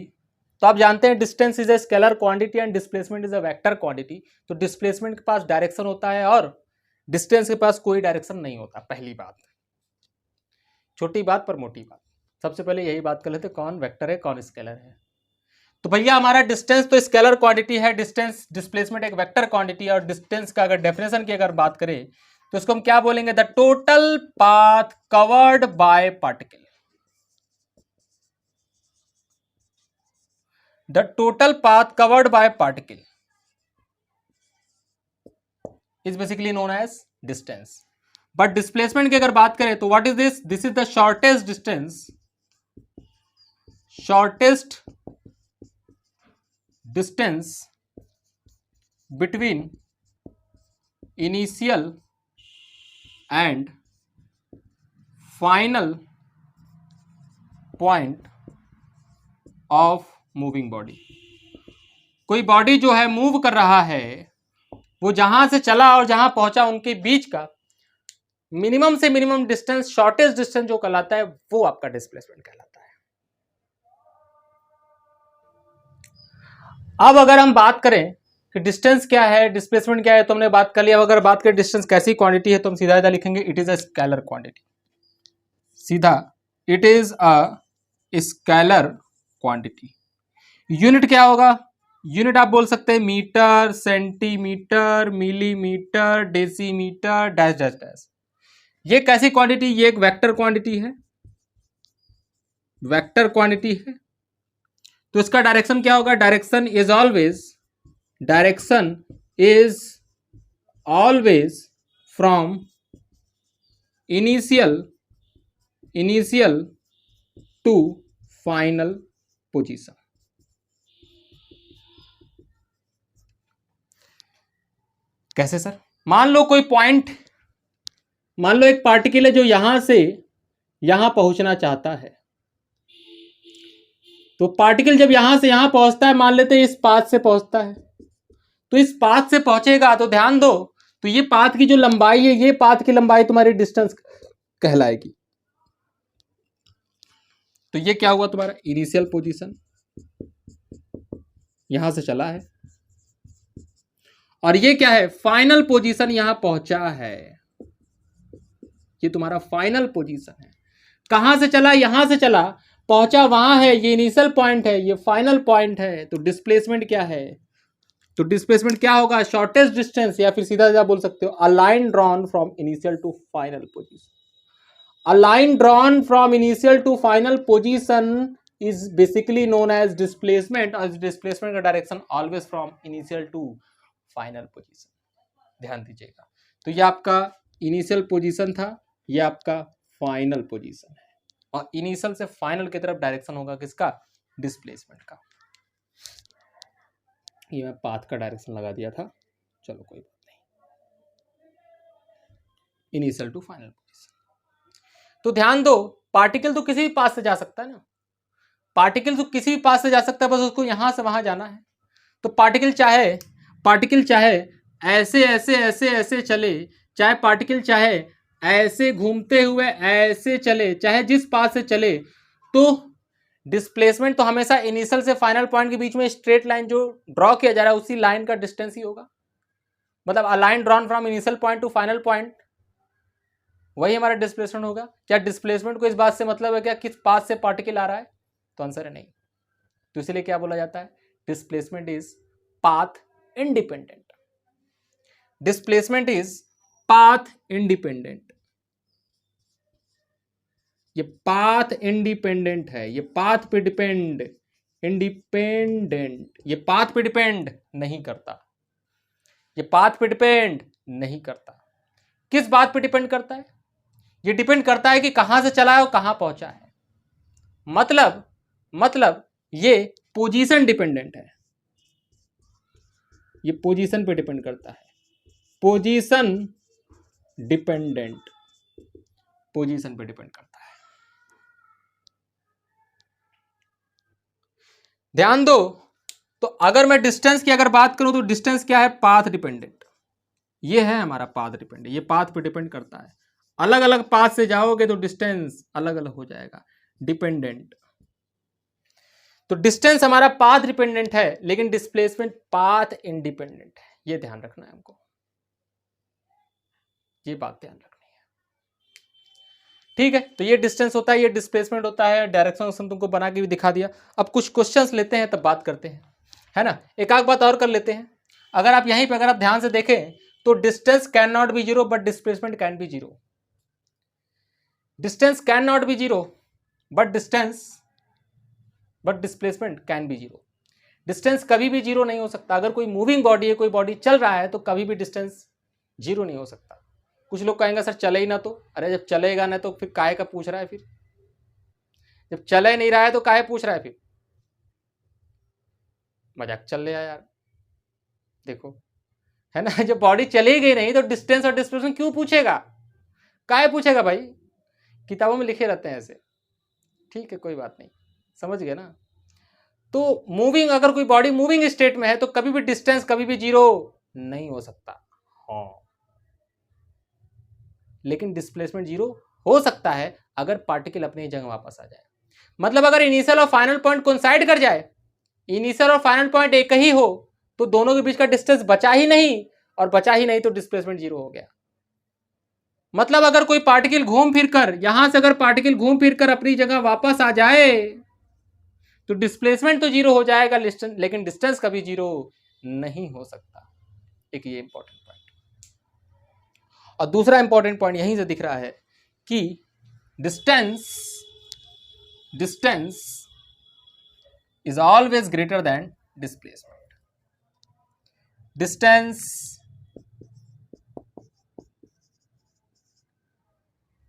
तो आप जानते हैं distance is a scalar quantity and displacement is a vector quantity. तो डिस्प्लेसमेंट के पास डायरेक्शन होता है और डिस्टेंस के पास कोई डायरेक्शन नहीं होता। पहली बात, छोटी बात पर मोटी बात, सबसे पहले यही बात कर लेते, कौन वेक्टर है कौन स्केलर है। तो भैया हमारा डिस्टेंस तो स्केलर क्वांटिटी है, डिस्टेंस डिस्प्लेसमेंट एक वेक्टर क्वांटिटी है। और डिस्टेंस का अगर डेफिनेशन की अगर बात करें तो इसको हम क्या बोलेंगे, the total path covered by particle. The total path covered by particle is basically known as distance. But displacement की अगर बात करें तो what is this? This is the shortest distance, shortest distance between initial and final point of moving body. कोई body जो है move कर रहा है, वो जहां से चला और जहां पहुंचा उनके बीच का मिनिमम से मिनिमम डिस्टेंस, शॉर्टेस्ट डिस्टेंस जो कहलाता है वो आपका डिस्प्लेसमेंट कहलाता है। अब अगर हम बात करें कि डिस्टेंस क्या है, डिस्प्लेसमेंट क्या है, तो हमने बात कर लिया। अगर बात करें डिस्टेंस कैसी क्वांटिटी है, तो हम सीधा लिखेंगे it is a scalar quantity. सीधा it is a scalar quantity. Unit क्या होगा? यूनिट आप बोल सकते हैं metre, centimetre, millimetre, decimetre, dash dash dash. ये कैसी क्वांटिटी? ये एक वेक्टर क्वांटिटी है, वेक्टर क्वांटिटी है। तो इसका डायरेक्शन क्या होगा? Direction is always from initial to final position. कैसे सर? मान लो कोई पॉइंट, मान लो एक पार्टिकल है जो यहां से यहां पहुंचना चाहता है। तो पार्टिकल जब यहां से यहां पहुंचता है, मान लेते हैं इस पाथ से पहुंचता है, तो इस पाथ से पहुंचेगा तो ध्यान दो, तो ये पाथ की जो लंबाई है, ये पाथ की लंबाई तुम्हारी डिस्टेंस कहलाएगी। तो ये क्या हुआ तुम्हारा? इनिशियल पोजीशन, यहां से चला है। और ये क्या है? फाइनल पोजीशन, यहां पहुंचा है। ये तुम्हारा फाइनल पोजीशन है। कहां से चला? यहां से चला, पहुंचा वहां है, ये इनिशियल पॉइंट है, ये फाइनल पॉइंट है। तो डिस्प्लेसमेंट क्या है? तो डिस्प्लेसमेंट क्या होगा? शॉर्टेस्ट डिस्टेंस, या फिर सीधा सीधा बोल सकते हो a line drawn from initial to final position. A line drawn from initial to final position is basically known as displacement, और डिस्प्लेसमेंट का direction always from initial to final position. ध्यान दीजिएगा। तो ये आपका इनिशियल पोजीशन था, ये आपका फाइनल पोजीशन है, और इनिशियल से फाइनल की तरफ डायरेक्शन होगा किसका? डिस्प्लेसमेंट का। ये मैं पाथ का डायरेक्शन लगा दिया था, चलो कोई बात नहीं। Initial to final position. तो ध्यान दो, पार्टिकल तो किसी भी पाथ से जा सकता है ना, पार्टिकल तो किसी भी पाथ से जा सकता है, बस उसको यहां से वहां जाना है। तो पार्टिकल चाहे ऐसे ऐसे ऐसे ऐसे चले, चाहे पार्टिकल चाहे ऐसे घूमते हुए ऐसे चले, चाहे जिस पाथ से चले, तो डिस्प्लेसमेंट तो हमेशा इनिशियल से फाइनल पॉइंट के बीच में स्ट्रेट लाइन जो ड्रॉ किया जा रहा है, उसी लाइन का डिस्टेंस ही होगा। मतलब अ line drawn from initial point two final point, वही हमारा डिस्प्लेसमेंट होगा। क्या डिस्प्लेसमेंट को इस बात से मतलब है क्या किस पाथ से पार्टिकल आ रहा है? तो आंसर है नहीं। तो इसलिए क्या बोला जाता है? Displacement is path independent. Displacement is path independent. ये पाथ इंडिपेंडेंट है, ये पाथ पे डिपेंड, इंडिपेंडेंट, ये पाथ पे डिपेंड नहीं करता, ये पाथ पे डिपेंड नहीं करता। किस बात पे डिपेंड करता है? ये डिपेंड करता है कि कहां से चला है और कहां पहुंचा है। मतलब ये पोजीशन डिपेंडेंट है, ये पोजीशन पे डिपेंड करता है। पोजीशन डिपेंडेंट, पोजीशन पे डिपेंड करता है। ध्यान दो, तो अगर मैं डिस्टेंस की अगर बात करूं तो डिस्टेंस क्या है? Path dependent. ये है हमारा पाथ डिपेंडेंट, ये पाथ पे डिपेंड करता है। अलग अलग पाथ से जाओगे तो डिस्टेंस अलग अलग हो जाएगा। डिपेंडेंट, तो डिस्टेंस हमारा पाथ डिपेंडेंट है, लेकिन डिस्प्लेसमेंट पाथ इंडिपेंडेंट है। ये ध्यान रखना है हमको, ये बात ध्यान रखनी है। ठीक है, तो ये डिस्टेंस होता है, ये डिस्प्लेसमेंट होता है। डायरेक्शन तुमको बना के भी दिखा दिया। अब कुछ क्वेश्चंस लेते हैं तब बात करते हैं, है ना। एक आध बात और कर लेते हैं। अगर आप यहीं पे अगर आप ध्यान से देखें तो distance can not be zero but displacement can be zero. Distance can not be zero but displacement can be zero. Distance कभी भी जीरो नहीं हो सकता। अगर कोई मूविंग बॉडी है, कोई बॉडी चल रहा है, तो कभी भी डिस्टेंस जीरो नहीं हो सकता। कुछ लोग कहेंगे सर चले ही ना, तो अरे जब चलेगा ना तो फिर काहे का पूछ रहा है? फिर जब चले नहीं रहा है तो काहे पूछ रहा है? फिर मजाक चल रहा है यार, देखो, है ना। जब बॉडी चली गई नहीं तो डिस्टेंस और डिस्प्लेसमेंट क्यों पूछेगा? काहे पूछेगा भाई? किताबों में लिखे रहते हैं ऐसे। ठीक है, कोई बात नहीं, समझ गए ना। तो मूविंग, अगर कोई बॉडी मूविंग स्टेट में है तो कभी भी डिस्टेंस कभी भी जीरो नहीं हो सकता। हाँ, लेकिन डिस्प्लेसमेंट जीरो हो सकता है अगर पार्टिकल अपनी जगह वापस आ जाए। मतलब अगर इनिशियल और फाइनल पॉइंट कोइंसाइड कर जाए, इनिशियल और फाइनल पॉइंट एक ही हो, तो दोनों के बीच का डिस्टेंस बचा ही नहीं, और बचा ही नहीं तो डिस्प्लेसमेंट जीरो हो गया। मतलब अगर कोई पार्टिकल घूम फिर कर, यहां से अगर पार्टिकल घूम फिर कर अपनी जगह वापस आ जाए तो डिस्प्लेसमेंट तो जीरो हो जाएगा, लेकिन डिस्टेंस कभी जीरो नहीं हो सकता। एक ये इंपॉर्टेंट पॉइंट। और दूसरा इंपॉर्टेंट पॉइंट यहीं से दिख रहा है कि distance is always greater than displacement. Distance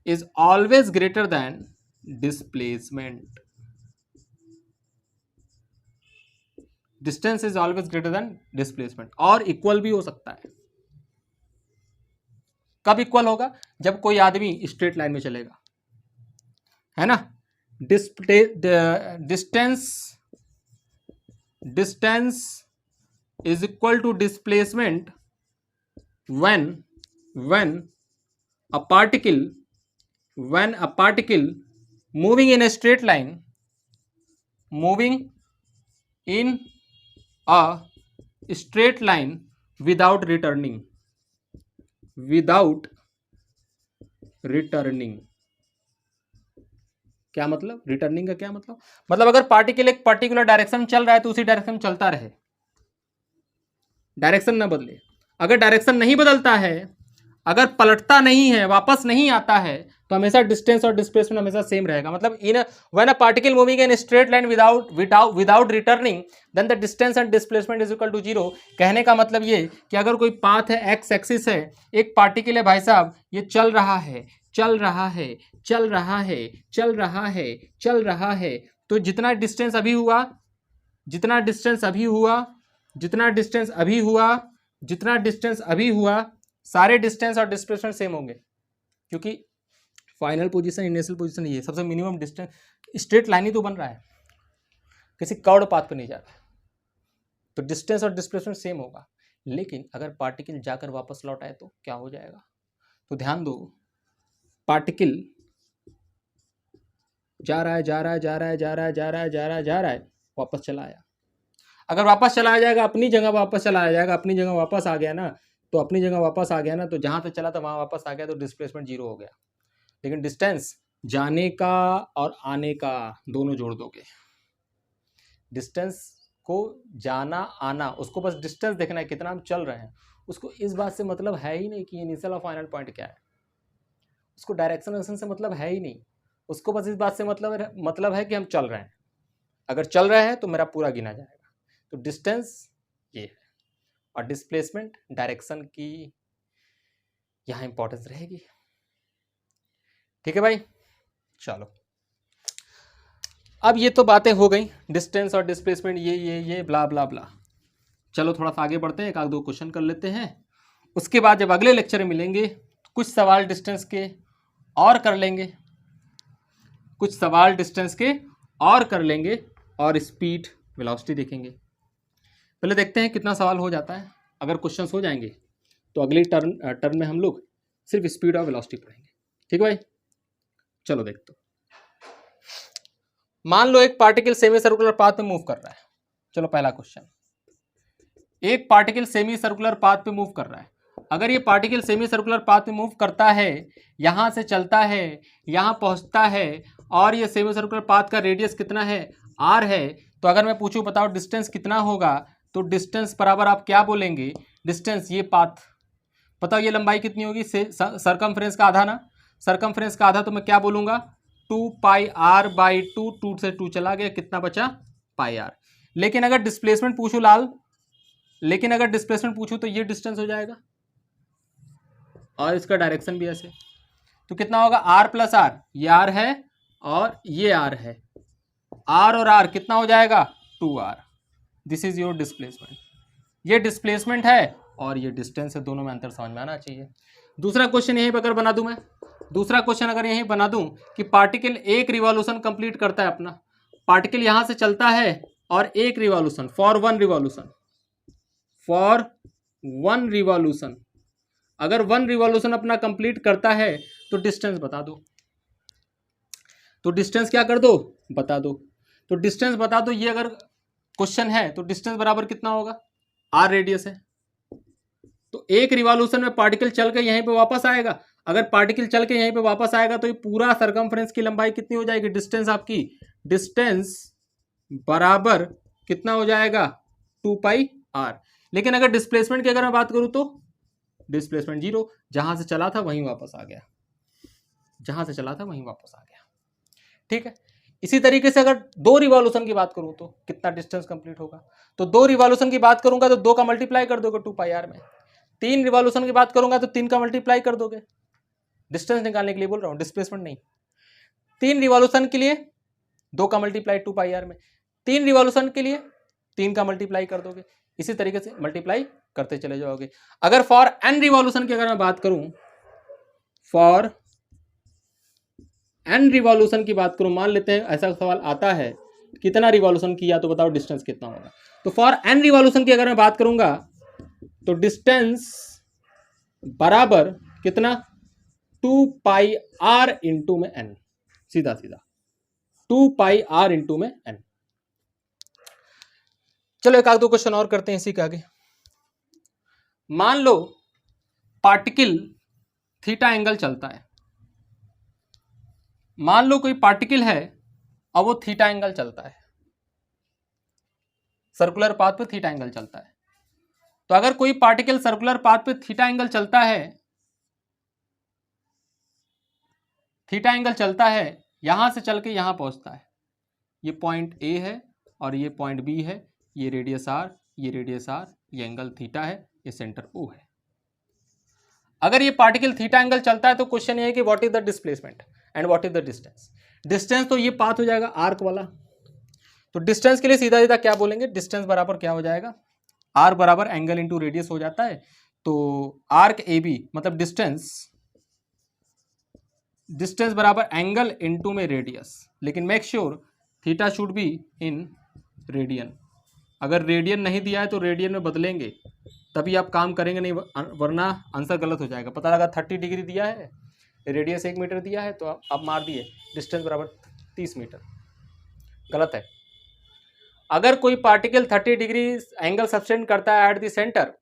is always greater than displacement. Distance is always greater than displacement, और इक्वल भी हो सकता है। कब इक्वल होगा? जब कोई आदमी स्ट्रेट लाइन में चलेगा, है ना। Distance is equal to displacement when a particle moving in a straight line without returning. क्या मतलब? रिटर्निंग का क्या मतलब? मतलब अगर पार्टिकल एक पर्टिकुलर डायरेक्शन में चल रहा है तो उसी डायरेक्शन में चलता रहे, डायरेक्शन ना बदले। अगर डायरेक्शन नहीं बदलता है, अगर पलटता नहीं है, वापस नहीं आता है, तो हमेशा डिस्टेंस और डिस्प्लेसमेंट हमेशा सेम रहेगा। मतलब when a particle moving in straight line without returning then the distance and displacement is equal to zero. कहने का मतलब ये कि अगर कोई पाथ है, एक्स एक्सिस है, एक पार्टिकल है भाई साहब, ये चल रहा है, तो जितना डिस्टेंस अभी हुआ सारे डिस्टेंस और डिस्प्लेसमेंट सेम होंगे, क्योंकि फाइनल पोजीशन, इनिशियल पोजीशन, ये सबसे मिनिमम डिस्टेंस, स्ट्रेट लाइन ही तो बन रहा है, किसी कर्व्ड पाथ पर नहीं जा रहा है, तो डिस्टेंस और डिस्प्लेसमेंट सेम होगा। लेकिन अगर पार्टिकल जाकर वापस लौट आए तो क्या हो जाएगा? तो ध्यान दो, पार्टिकल जा रहा है, वापस चला आया। अगर वापस चला जाएगा, अपनी जगह वापस चला जाएगा, अपनी जगह वापस आ गया ना, तो जहां तक चला था वहां वापस आ गया, तो डिस्प्लेसमेंट जीरो हो गया। लेकिन डिस्टेंस जाने का और आने का दोनों जोड़ दोगे, डिस्टेंस को जाना आना, उसको बस डिस्टेंस देखना है, कितना हम चल रहे हैं, उसको इस बात से मतलब है ही नहीं कि इनिशियल और फाइनल पॉइंट क्या है, उसको डायरेक्शन से मतलब है ही नहीं, उसको बस इस बात से मतलब है कि हम चल रहे हैं। अगर चल रहे हैं तो मेरा पूरा गिना जाएगा। तो डिस्टेंस ये है, और डिस्प्लेसमेंट डायरेक्शन की यहाँ इंपॉर्टेंस रहेगी। ठीक है भाई, चलो अब ये तो बातें हो गई, डिस्टेंस और डिस्प्लेसमेंट, ये ब्ला ब्ला ब्ला। चलो थोड़ा सा आगे बढ़ते हैं, एक आध दो क्वेश्चन कर लेते हैं। उसके बाद जब अगले लेक्चर में मिलेंगे, कुछ सवाल डिस्टेंस के और कर लेंगे, और स्पीड वेलोसिटी देखेंगे। पहले देखते हैं कितना सवाल हो जाता है। अगर क्वेश्चंस हो जाएंगे तो अगली टर्न में हम लोग सिर्फ स्पीड और वेलोसिटी पढ़ेंगे। ठीक है भाई, चलो देखते हो। मान लो एक पार्टिकल सेमी सर्कुलर पाथ में मूव कर रहा है। चलो पहला क्वेश्चन, एक पार्टिकल सेमी सर्कुलर पाथ पे मूव कर रहा है। अगर ये पार्टिकल सेमी सर्कुलर पाथ पे मूव करता है, यहां से चलता है, यहां पहुंचता है, और ये सेमी सर्कुलर पाथ का रेडियस कितना है? r है। तो अगर मैं पूछूं बताओ डिस्टेंस कितना होगा, तो डिस्टेंस बराबर आप क्या बोलेंगे? डिस्टेंस, ये पाथ, बताओ ये लंबाई कितनी होगी? सरकमफ्रेंस का आधा ना, सरकमफ्रेंस का आधा, तो मैं क्या बोलूंगा? 2πr/2, 2 से 2 चला गया, कितना बचा? πr। लेकिन अगर डिस्प्लेसमेंट पूछूं तो ये डिस्टेंस हो जाएगा, और इसका डायरेक्शन भी ऐसे, तो कितना होगा? r + r, ये r है और ये r है, r और r कितना हो जाएगा? 2r। This is your displacement. ये डिस्प्लेसमेंट है और ये डिस्टेंस है, दोनों में अंतर समझ में आना चाहिए। दूसरा क्वेश्चन यहीं पर अगर बना दूं मैं, कि पार्टिकल एक रिवॉल्यूशन कंप्लीट करता है अपना, पार्टिकल यहां से चलता है और एक रिवॉल्यूशन, फॉर वन रिवॉल्यूशन अगर 1 रिवॉल्यूशन अपना कंप्लीट करता है तो डिस्टेंस बता दो। तो डिस्टेंस क्या कर दो, बता दो। तो डिस्टेंस बता दो, ये अगर क्वेश्चन है तो डिस्टेंस बराबर कितना होगा, आर रेडियस है। तो एक रिवॉल्यूशन में पार्टिकल चल के यहीं पे वापस आएगा। अगर पार्टिकल चल के यहीं पे वापस आएगा तो ये पूरा सरकमफ्रेंस की लंबाई कितनी हो जाएगी, डिस्टेंस आपकी, डिस्टेंस बराबर कितना हो जाएगा, 2 पाई आर। लेकिन अगर डिस्प्लेसमेंट की अगर मैं बात करूं तो डिस्प्लेसमेंट 0, जहां से चला था वहीं वापस आ गया, जहां से चला था वहीं वापस आ गया। ठीक है। इसी तरीके से अगर 2 रिवॉल्यूशन की बात करूं तो कितना डिस्टेंस कंप्लीट होगा, तो 2 रिवॉल्यूशन की बात करूंगा तो 2 का मल्टीप्लाई कर दोगे 2 पाई आर में। 3 रिवॉल्यूशन की बात करूंगा तो 3 का मल्टीप्लाई कर दोगे, डिस्टेंस निकालने के लिए बोल रहा हूं, डिस्प्लेसमेंट नहीं। 3 रिवॉल्यूशन के लिए 2 का मल्टीप्लाई 2 पाई आर में, 3 रिवॉल्यूशन के लिए 3 का मल्टीप्लाई कर दोगे, इसी तरीके से मल्टीप्लाई करते चले जाओगे। अगर फॉर n रिवॉल्यूशन की अगर मैं बात करूं, फॉर n रिवॉल्यूशन की बात करूं, मान लेते हैं ऐसा सवाल आता है, कितना रिवॉल्यूशन किया तो बताओ डिस्टेंस कितना होगा। तो फॉर n रिवॉल्यूशन की अगर मैं बात करूंगा तो डिस्टेंस बराबर कितना, 2 पाई आर इंटू में n, सीधा सीधा 2 पाई आर इंटू में n। चलो एक आध दो क्वेश्चन और करते हैं इसी के आगे। मान लो पार्टिकल थीटा एंगल चलता है, मान लो कोई पार्टिकल है और वो थीटा एंगल चलता है, सर्कुलर पाथ पे थीटा एंगल चलता है। तो अगर कोई पार्टिकल सर्कुलर पाथ पे थीटा एंगल चलता है, थीटा एंगल चलता है, यहां से चल के यहां पहुंचता है, ये पॉइंट ए है और ये पॉइंट बी है, ये रेडियस आर, ये रेडियस आर, ये एंगल थीटा है, ये सेंटर ओ है। अगर ये पार्टिकल थीटा एंगल चलता है तो क्वेश्चन ये है कि what is the displacement and what is the distance. Distance तो ये पाथ हो जाएगा आर्क वाला, तो डिस्टेंस के लिए सीधा सीधा क्या बोलेंगे, डिस्टेंस बराबर क्या हो जाएगा, आर बराबर एंगल इंटू रेडियस हो जाता है। तो आर्क ए बी मतलब डिस्टेंस बराबर एंगल इंटू में रेडियस, लेकिन make sure theta should be in radian. अगर रेडियन नहीं दिया है तो रेडियन में बदलेंगे, तभी आप काम करेंगे, नहीं वरना आंसर गलत हो जाएगा। पता लगा 30 डिग्री दिया है, रेडियस 1 मीटर दिया है, तो आप मार दिए डिस्टेंस बराबर 30 मीटर, गलत है। अगर कोई पार्टिकल 30 डिग्री एंगल सब्टेंड करता है at the centre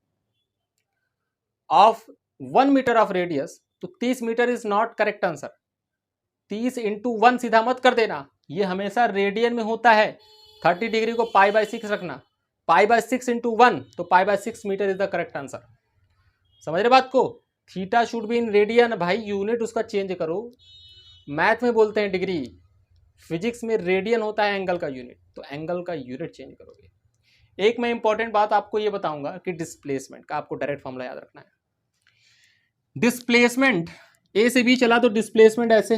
of 1 metre of radius, तो 30 metre is not correct answer. 30 into 1 सीधा मत कर देना, ये हमेशा रेडियन में होता है। 30 डिग्री को पाई बाय 6 रखना, पाई बाय 6 इंटू 1, तो pi by 6 metre is the correct answer. समझ रहे बात को, theta should be in radian. भाई यूनिट उसका चेंज करो, मैथ में बोलते हैं डिग्री, फिजिक्स में रेडियन होता है एंगल का यूनिट, तो एंगल का यूनिट चेंज करोगे। एक मैं इंपॉर्टेंट बात आपको ये बताऊंगा कि डिस्प्लेसमेंट का आपको डायरेक्ट फॉर्मूला याद रखना है। डिस्प्लेसमेंट ए से बी चला तो डिस्प्लेसमेंट ऐसे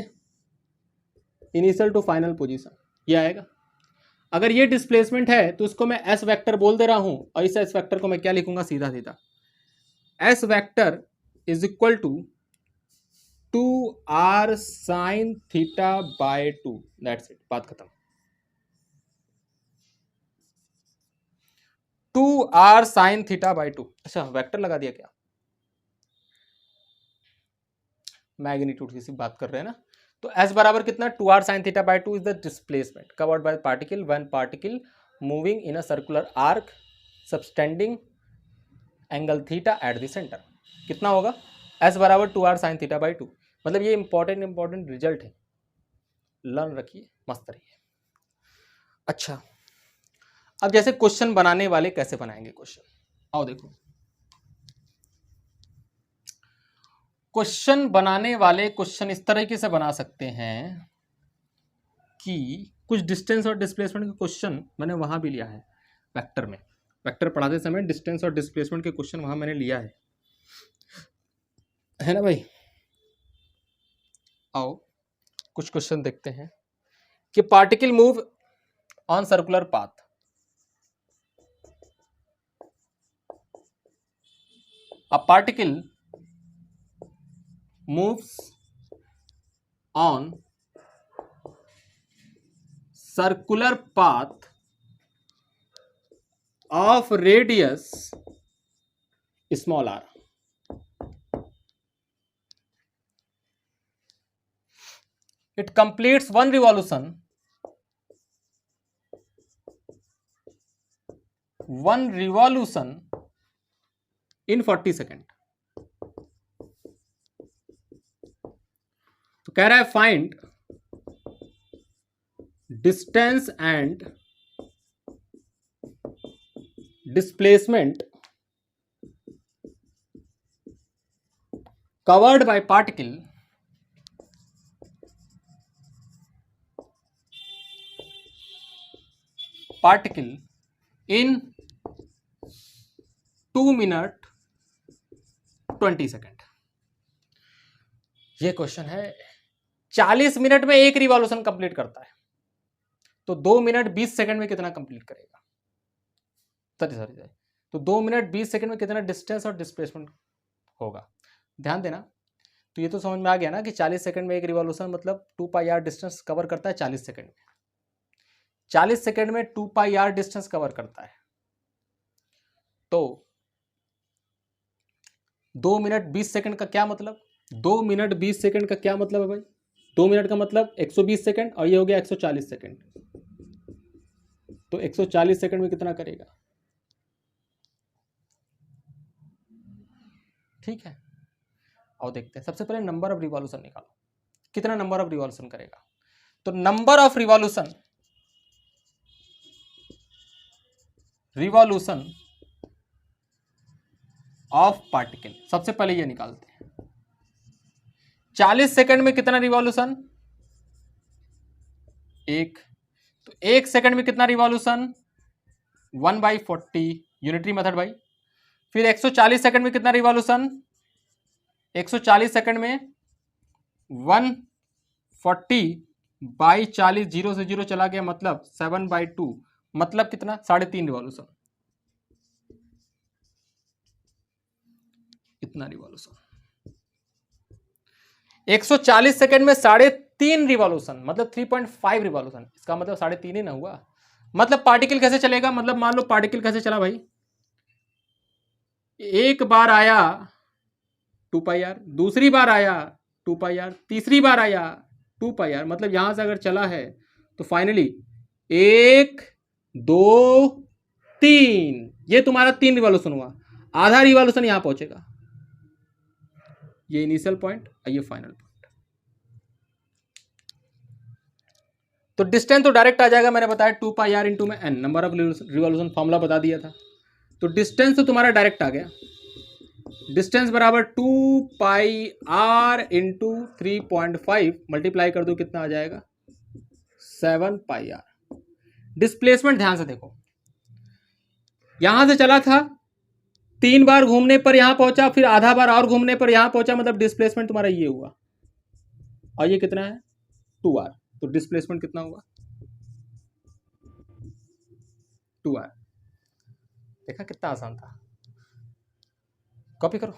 इनिशियल टू फाइनल पोजीशन ये आएगा। अगर ये डिस्प्लेसमेंट है तो इसको मैं एस वेक्टर बोल दे रहा हूं, और इस एस वेक्टर को मैं क्या लिखूंगा, सीधा सीधा S vector is equal to 2r sine theta by 2, that's it, बात खत्म। 2r sine theta by 2। अच्छा वेक्टर लगा दिया क्या, मैग्नीट्यूड की बात कर रहे हैं ना। तो s बराबर कितना, 2r sine theta by 2 is the displacement covered by particle when particle moving in a circular arc subtending angle theta eight the centre. कितना होगा, s बराबर 2r साइन थीटा बाय 2। मतलब ये इंपॉर्टेंट रिजल्ट है, learn रखिए, मस्त रहिए। अच्छा अब जैसे क्वेश्चन बनाने वाले कैसे बनाएंगे क्वेश्चन, आओ देखो। क्वेश्चन बनाने वाले क्वेश्चन इस तरीके से बना सकते हैं कि कुछ डिस्टेंस और डिस्प्लेसमेंट के क्वेश्चन मैंने वहां भी लिया है वेक्टर में, वेक्टर पढ़ाते समय डिस्टेंस और डिस्प्लेसमेंट के क्वेश्चन वहां मैंने लिया है ना भाई। आओ कुछ क्वेश्चन देखते हैं कि particle move on circular path, a particle moves on circular path of radius small r, it completes one revolution in 40 second. तो कह रहा है find distance and displacement covered by particle in 2 minute 20 second. ये question है। 40 minute में एक revolution complete करता है, तो 2 मिनट 20 सेकेंड में कितना कंप्लीट करेगा? सॉरी, तो 2 मिनट 20 सेकेंड में कितना डिस्टेंस और डिस्प्लेसमेंट होगा? ध्यान देना। तो ये तो समझ में आ गया ना कि 40 सेकंड में एक रिवॉल्यूशन मतलब 2 पाई आर डिस्टेंस कवर करता है 40 सेकंड में। 40 सेकंड में 2 पाई आर डिस्टेंस कवर करता है, तो 2 मिनट 20 सेकंड का क्या मतलब? 2 मिनट 20 सेकंड का क्या मतलब है भाई? 2 मिनट का मतलब 120 सेकंड और ये हो गया 140 सेकंड। तो 140 सेकंड में कितना करेगा? ठीक है, और देखते हैं। सबसे पहले नंबर ऑफ रिवॉल्यूशन निकालो, कितना नंबर ऑफ रिवॉल्यूशन करेगा? तो number of revolution of particle, सबसे पहले ये निकालते हैं। 40 सेकंड में कितना रिवॉल्यूशन? एक। तो 1 सेकंड में कितना रिवॉल्यूशन? 1/40, यूनिटरी मेथड भाई। फिर 140 सेकंड में कितना रिवॉल्यूशन? 140 सेकंड में 140/40, 0 से 0 चला गया, मतलब 7/2, मतलब कितना? 3.5 रिवॉल्यूशन। इतना रिवॉल्यूशन 140 सेकंड में 3.5 रिवॉल्यूशन, मतलब 3.5 रिवॉल्यूशन। इसका मतलब 3.5 ही ना हुआ। मतलब पार्टिकल कैसे चलेगा? मतलब मान लो पार्टिकल कैसे चला भाई? एक बार आया 2 पाई आर, दूसरी बार आया 2 पाई आर, तीसरी बार आया 2 पाई आर। मतलब यहां से अगर चला है तो फाइनली 1 2 3, ये तुम्हारा 3 रिवॉल्यूशन हुआ। आधा रिवॉल्यूशन यहां पहुंचेगा। ये इनिशियल पॉइंट और ये फाइनल पॉइंट। तो डिस्टेंस तो डायरेक्ट आ जाएगा, मैंने बताया 2 पाई आर इंटू में N, number of revolution formula बता दिया था। तो डिस्टेंस तो तुम्हारा डायरेक्ट आ गया। डिस्टेंस बराबर 2 पाई आर इंटू 3.5 मल्टीप्लाई कर दो, कितना आ जाएगा? 7 पाई आर। डिस्प्लेसमेंट ध्यान से देखो, यहां से चला था, 3 बार घूमने पर यहां पहुंचा, फिर आधा बार और घूमने पर यहां पहुंचा, मतलब डिस्प्लेसमेंट तुम्हारा ये हुआ। और ये कितना है? 2r। तो डिस्प्लेसमेंट कितना हुआ? 2r। देखा कितना आसान था? कॉपी करो।